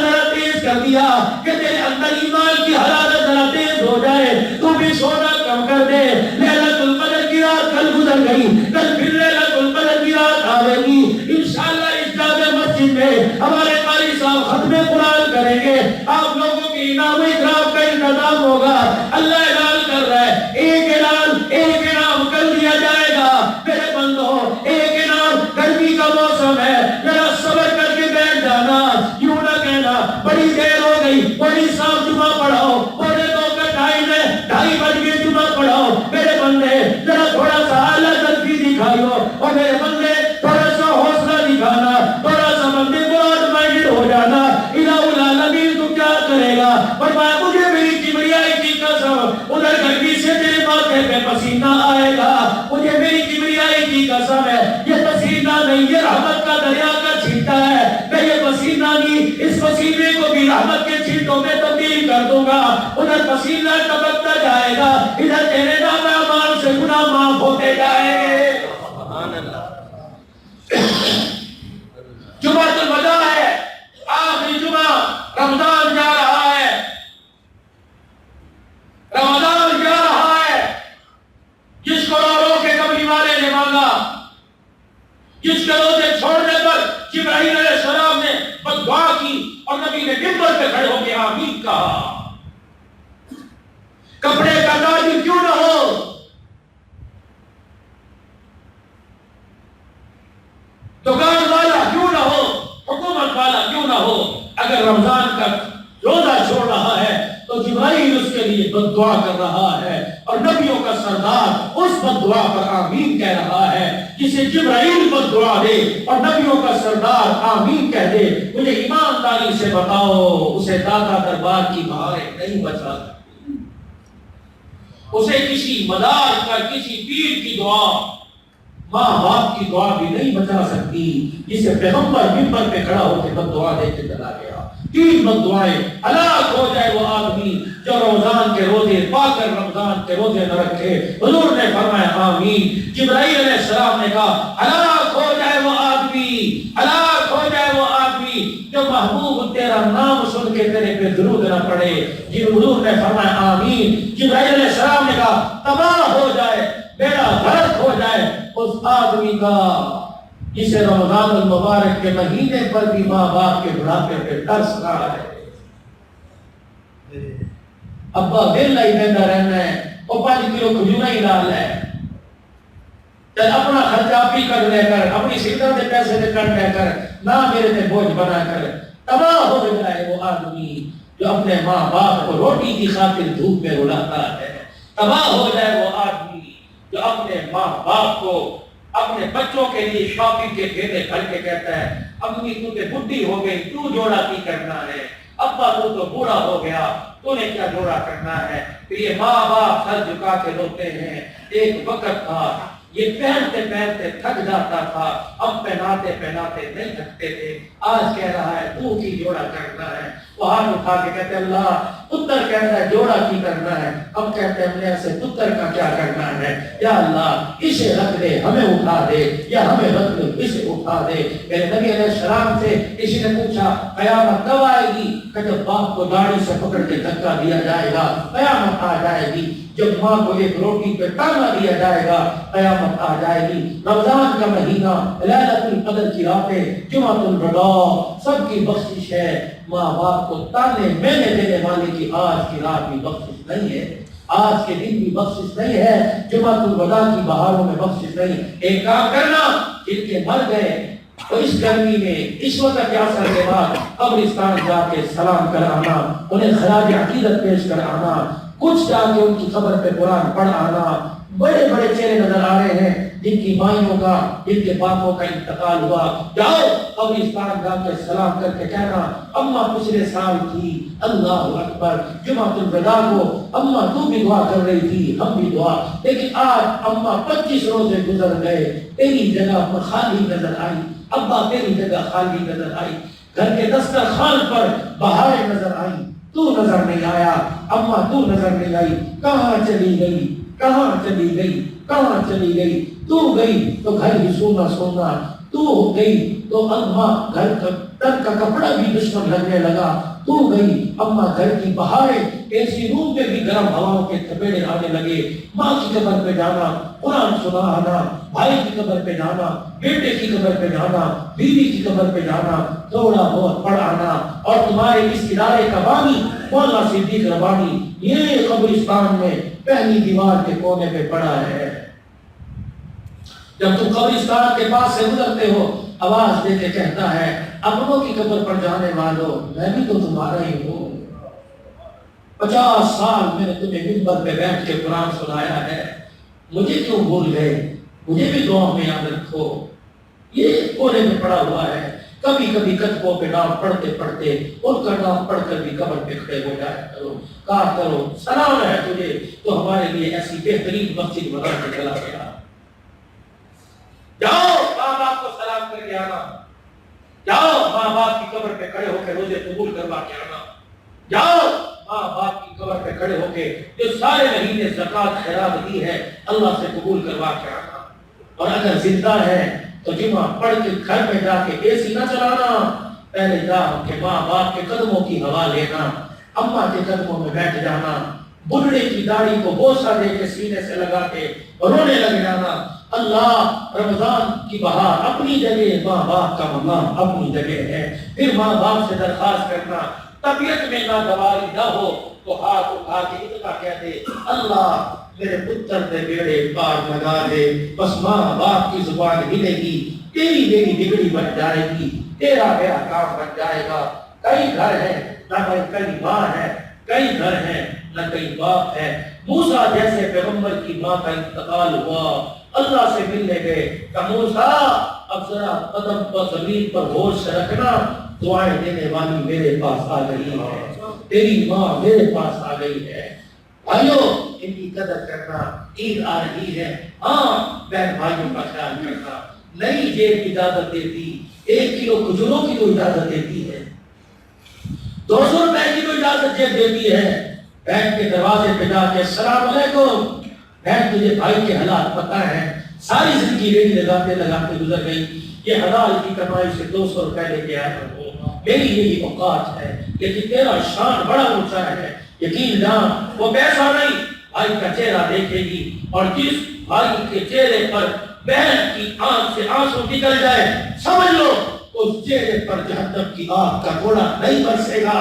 کر دیا کہ تیرے اندر ایمان کی حرارت ذرا تیز ہو جائے، تو بھی سونا کم کر دے۔ لیلۃ القدر کی رات کل گزر گئی، کل پھر لیلۃ القدر کی رات آئے گی انشاءاللہ۔ اس جامع مسجد میں ہمارے قاری صاحب ختم قرآن کریں گے، آپ لوگوں کی انعام و اکرام کا انتظام ہوگا۔ اللہ اعلان کر رہا ہے ایک انعام کر دیا جائے گا۔ میرے بندو ایک انعام، گرمی کا موسم ہے، ذرا صبر کر کے بیٹھ جانا، یوں نہ کہنا بڑی دیر ہو گئی، بڑی صاحب جمعہ پڑھاؤ، پونے 2 کا ٹائم ہے، 2:30 بج گئے جمعہ پڑھاؤ۔ میرے بندے ذرا تھوڑا سا اعلیٰ تلفی دکھائیو، اور میرے بندے تھوڑا سا حوصلہ دکھانا، تھوڑا سا بندے براد مائنڈ ہو جانا۔ الہ العالمین تو کیا کرے گا؟ فرمایا مجھے میری کبریائی کی قسم، ادھر گرمی سے تیرے ماتھے پہ پسینہ آئے گا، مجھے میری کبریائی کی قسم ہے، یہ پسینہ نہیں، یہ رحمت کا دریا کا چھینٹا ہے، میں یہ پسینہ نہیں، اس پسینے کو بھی رحمت کے چھینٹوں میں تبدیل کر دوں گا۔ ادھر پسینہ ٹپکتا جائے گا، ادھر تیرے نام اعمال سے گناہ معاف ہوتے جائیں گے۔ سبحان اللہ۔ جمعہ الوداع ہے، آخری جمعہ، رمضان جا رہا ہے، رمضان جا رہا ہے۔ جس کو رو کے کملی والے نے مانگا، جس کے روزے چھوڑنے پر جبرائیل علیہ السلام نے بد دعا کی اور نبی نے منبر پہ کھڑے ہو کے آمین کہا۔ کپڑے کا تاجر کیوں نہ ہو، دکان والا کیوں نہ ہو، حکومت والا کیوں نہ ہو، اگر رمضان کا روزہ چھوڑ رہا ہے تو جبرائیل اس کے لیے بد دعا کر رہا ہے، اور نبیوں کا سردار اس بد دعا پر آمین کہہ رہا ہے۔ جسے جبرائیل بد دعا دے اور نبیوں کا سردار آمین کہہ دے، مجھے ایمانداری سے بتاؤ اسے داتا دربار کی مہاریں نہیں بچا سکتی، اسے کسی مدار کا، کسی پیر کی دعا، ماں باپ کی دعا بھی نہیں بچا سکتی، جسے پیغمبر منبر پہ کھڑا ہو کے بد دعا دے کے چلا گیا۔ 3 بد دعائیں، ہلاک ہو جائے وہ آدمی جو رمضان کے روزے پا کر رمضان کے روزے نہ رکھے۔ حضور نے فرمایا آمین۔ جبرائیل علیہ السلام نے کہا ہلاک ہو جائے وہ آدمی، ہلاک ہو جائے وہ آدمی جو محبوب تیرا نام سن کے تیرے پہ درود نہ پڑے۔ حضور نے فرمایا آمین۔ جبرائیل علیہ السلام نے کہا تباہ ہو جائے، بیڑا غرق ہو جائے اس آدمی کا جسے رمضان المبارک کے مہینے پر بھی ماں باپ کے بڑھاپے پہ ترس رہا ہے۔ ابا ویلا ہی دینا رہنا ہے، وہ 5 کلو کھجورا ہی ڈال ہے، اپنا خرچہ بھی کر لے کر، اپنی سکھتا سے پیسے دے کر لے کر، نہ میرے تے بوجھ بنا کر تباہ ہو جائے وہ آدمی جو اپنے ماں باپ کو روٹی کی خاطر دھوپ میں رلاتا ہے۔ تباہ ہو جائے وہ آدمی جو اپنے ماں باپ کو اپنے بچوں کے لیے شاپنگ کے ٹھیلے بھر کے کہتا ہے امی تو تے بڈھی ہو گئی، تو جوڑا کی کرنا ہے، ابا تو بوڑھا ہو گیا، تو نے کیا جوڑا کرنا ہے۔ پھر یہ ماں باپ سر جھکا کے روتے ہیں۔ ایک وقت تھا یہ پہنتے پہنتے تھک جاتا تھا، اب پہناتے پہناتے نہیں تھکتے تھے، آج کہہ رہا ہے تو کی جوڑا کرنا ہے۔ وہ ہاتھ اٹھا کے کہتے ہیں اللہ پتر کہتا ہے جوڑا کی کرنا ہے، اب کہتے ہیں میں سے پتر کا کیا کرنا ہے، یا اللہ اسے رکھ دے ہمیں اٹھا دے، یا ہمیں رکھ دے اسے اٹھا دے۔ میرے نبی علیہ السلام سے کسی نے پوچھا قیامت کب آئے گی؟ کہ جب باپ کو داڑھی سے پکڑ کے دھکا دیا جائے گا قیامت آ جائے گی، جب ماں کو ایک روٹی پہ تانا دیا جائے گا قیامت آ جائے گی۔ رمضان کا مہینہ، لیلۃ القدر کی راتیں، جمعۃ الوداع، سب کی بخشش ہے۔ ماں باپ کو تانے مینے دینے والے کی آج کی رات بھی بخشش نہیں ہے، آج کے دن بھی بخشش نہیں ہے، جمعۃ الوداع کی بہاروں میں بخشش نہیں۔ ایک کام کرنا، جن کے مر گئے تو اس گرمی میں اس وقت کے اثر کے بعد قبرستان جا کے سلام کر آنا، انہیں خراج عقیدت پیش کر آنا، کچھ جا کے ان کی قبر پہ قرآن پڑھ آنا۔ بڑے بڑے چہرے نظر آ رہے ہیں جن کی مائیوں کا، جن کے باپوں کا انتقال ہوا، جاؤ قبرستان جا کے سلام کر کے کہنا اماں پچھلے سال تھی، اللہ اکبر، جمعۃ الوداع کو اماں تو بھی دعا کر رہی تھی، ہم بھی دعا، لیکن آج اماں 25 روزے گزر گئے، تیری جگہ پر خالی نظر آئی، ابا تیری جگہ خالی نظر آئی، گھر کے دسترخوان پر بہاریں نظر آئی، تو نظر نہیں آیا، اماں تو نظر نہیں آئی، کہاں چلی گئی، کہاں چلی گئی، کہاں چلی گئی؟ تو گئی تو گھر ہی سونا سونا، تو گئی تو اماں گھر کا تن کا کپڑا بھی دشمن لگنے لگا، تو گئی اماں گھر کی بہاریں، اے سی روم میں بھی گرم ہواؤں کے تھپیڑے آنے لگے، ماں کی قبر پہ جانا، قرآن سنا آنا، بھائی کی قبر پہ جانا، بیٹے کی قبر پہ جانا، بیوی کی قبر پہ جانا، تھوڑا بہت پڑھ آنا، اور تمہارے اس ادارے کا بانی مولانا صدیق ربانی یہ قبرستان میں پہلی دیوار کے کونے پہ پڑا ہے۔ جب تم قبرستان کے پاس سے گزرتے ہو آواز دے کے کہتا ہے اپنوں کی قبر پر جانے والوں میں بھی تو تمہارا ہی ہوں، 50 سال میں نے تمہیں منبر پہ بیٹھ کے قرآن سنایا ہے، مجھے کیوں بھول گئے؟ مجھے بھی دعا میں یاد رکھو۔ یہ کونے میں پڑا ہوا ہے، کبھی کبھی کتبوں پہ نام پڑھتے پڑھتے ان کا نام پڑھ کر بھی قبر پہ کھڑے ہو جایا کرو، کہا کرو سلام ہے تجھے تو ہمارے لیے ایسی بہترین مسجد بنا کے چلا گیا، جاؤ ماں باپ کو سلام کر کے آنا، جاؤ ماں باپ کی قبر پہ کھڑے ہو کے روزے قبول کروا کے آنا، جاؤ ماں باپ کی قبر پہ کھڑے ہو کے جو سارے مہینے زکات خیرات دی ہے اللہ سے قبول کروا کے آنا، اور اگر زندہ ہے تو جمعہ پڑھ کے گھر میں جا کے اے سی نہ چلانا، پہلے جا کے ماں باپ کے قدموں کی ہوا لینا، اماں کے قدموں میں بیٹھ جانا، بڑھڑے کی داڑھی کو بوسہ دے کے سینے سے لگا کے رونے لگ جانا۔ اللہ رمضان کی بہار اپنی جگہ، ماں باپ کا مقام اپنی جگہ ہے، پھر ماں باپ سے درخواست کرنا طبیعت میں ناگواری نہ ہو تو ہاتھ اٹھا کے اتنا کہہ دے اللہ میرے پتر دے بیڑے پار لگا دے، بس ماں باپ کی زبان ہلے گی، تیری میری بگڑی بن جائے گی، تیرا میرا کام بن جائے گا۔ کئی گھر ہیں نہ کئی ماں ہے، کئی گھر ہیں نہ کئی باپ ہے۔ موسیٰ جیسے پیغمبر کی ماں کا انتقال ہوا، اللہ سے ملنے گئے کہ موسیٰ اب ذرا قدم پر زمین پر ہوش رکھنا، دعائیں دینے والی میرے پاس آ گئی ہے، تیری ماں میرے پاس آ گئی ہے۔ بھائیوں ان کی قدر کرنا، عید آ رہی ہے، ہاں بہن بھائیوں کا خیال کرنا، نئی جیب اجازت دیتی، 1 کلو کھجوروں کی تو اجازت دیتی ہے، 200 روپے کی تو اجازت جیب دیتی ہے، بہن کے دروازے پہ جا کے السلام علیکم، بہن تجھے بھائی کے حالات پتہ ہے، ساری زندگی ریڑھی لگاتے لگاتے گزر گئی، یہ حلال کی کمائی سے 200 روپے لے کے آیا ہوں، میری یہی اوقات ہے، لیکن تیرا شان بڑا اونچا ہے، یقین جان وہ پیسہ نہیں بھائی کا چہرہ دیکھے گی، اور جس بھائی کے چہرے پر بہن کی آنکھ سے آنسو نکل جائے سمجھ لو اس چہرے پر جہنم کی آگ کا گوڑا نہیں برسے گا۔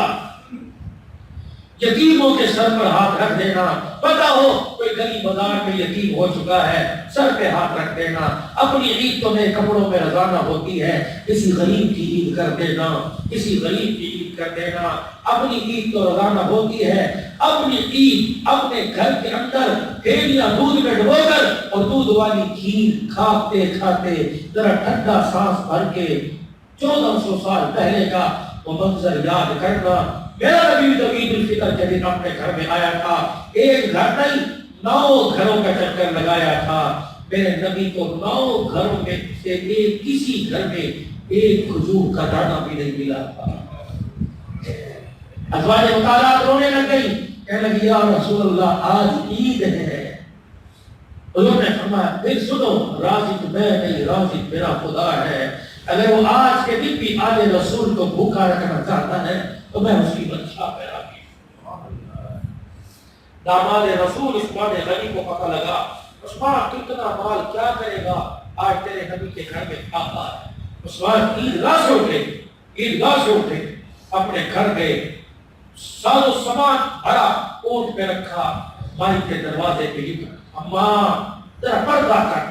یتیموں کے سر پر ہاتھ رکھ دینا، پتا ہو کوئی گلی بازار میں یتیم ہو چکا ہے سر پہ ہاتھ رکھ دینا، اپنی عید تو نئے کپڑوں میں روزانہ ہوتی ہے، کسی غریب کی عید کر دینا، کسی غریب کی عید کر دینا، اپنی عید تو روزانہ ہوتی ہے، اپنی عید اپنے گھر کے اندر پھیلیاں دودھ میں ڈبو کر اور دودھ والی کھیر کھاتے کھاتے ذرا ٹھنڈا سانس بھر کے 1400 سال پہلے کا وہ منظر یاد کرنا۔ میرا نبی تو عید الفطر کے دن اپنے گھر میں آیا تھا، ایک گھر نہیں 9 گھروں کا چکر لگایا تھا، میرے نبی کو 9 گھروں میں سے کسی گھر میں ایک کھجور کا دانہ بھی نہیں ملا تھا۔ ازواج مطالعات رونے لگ گئی، کہنے لگی یا رسول اللہ آج عید ہے۔ حضور نے فرمایا پھر سنو، رازق میں نہیں رازق میرا خدا ہے، اگر وہ آج کے دن بھی آل رسول کو بھوکا رکھنا چاہتا ہے تو میں اس کی بادشاہ پیدا کی۔ داماد رسول عثمان غنی کو پتہ لگا عثمان کتنا مال کیا کرے گا، آج تیرے نبی کے گھر میں کھاتا ہے۔ عثمان عیدگاہ سے اٹھے اپنے گھر گئے، ساز و سامان بھرا، اونٹ پہ رکھا، مائی کے دروازے پہ لکھا اماں ذرا پردہ کر،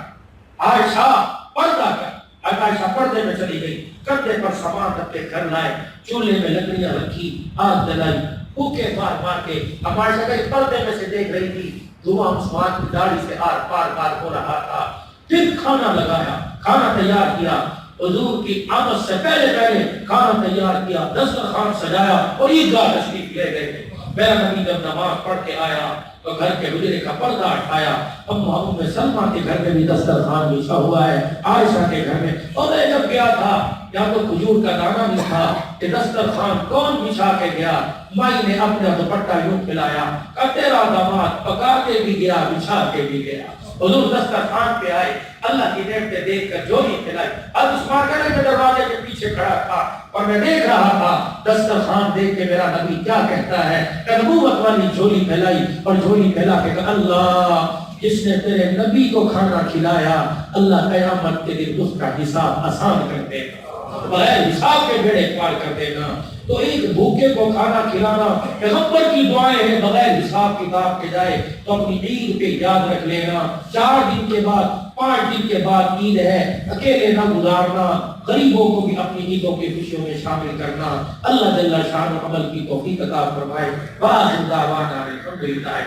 عائشہ پردہ کر۔ عائشہ پردے میں چلی گئی، کندھے پر سامان رکھ کے گھر لائے، چولہے میں لکڑیاں رکھی، آگ جلائی، بھوکے مار مار کے۔ اب عائشہ کے پردے میں سے دیکھ رہی تھی دھواں عثمان کی داڑھی سے آر پار ہو رہا تھا۔ پھر کھانا لگایا، کھانا تیار کیا، حضور کی آمد سے پہلے کھانا تیار کیا، دسترخوان سجایا اور عیدگاہ تشریف لے گئے۔ میرا نبی جب نماز پڑھ کے آیا تو گھر کے حجرے کا پردہ اٹھایا، ام سلمہ کے گھر میں بھی دسترخوان بچھا ہوا ہے، عائشہ کے گھر میں۔ اور میں جب گیا تھا یا تو کھجور کا دانہ نہیں تھا کہ دسترخوان کون بچھا کے گیا، مائی نے اپنا دوپٹہ یوں پھیلایا کہ تیرا داماد پکا کے بھی گیا بچھا کے بھی گیا۔ حضور دسترخوان پہ آئے، اللہ کی نعمتیں دیکھ کر جوڑی پھیلائی۔ اب عثمان کہنے کے دروازے کے پیچھے کھڑا تھا اور میں دیکھ رہا تھا دسترخوان دیکھ کے میرا نبی کیا کہتا ہے کہ نبوت والی جھولی پھیلائی اور جھولی پھیلا کے کہا اللہ جس نے تیرے نبی کو کھانا کھلایا اللہ قیامت کے دن اس کا حساب آسان کر دے گا، بغیر حساب کے بیڑے پار کر دے گا۔ تو ایک بھوکے کو کھانا کھلانا پیغمبر کی دعائیں ہیں، بغیر حساب کتاب کے جائے تو اپنی عید پہ یاد رکھ لینا، 4 دن کے بعد 5 دن کے بعد عید ہے، اکیلے نہ گزارنا، غریبوں کو بھی اپنی عیدوں کی خوشیوں میں شامل کرنا۔ اللہ جل شانہ عمل کی توفیق عطا فرمائے۔ واخر دعوانا الحمدللہ۔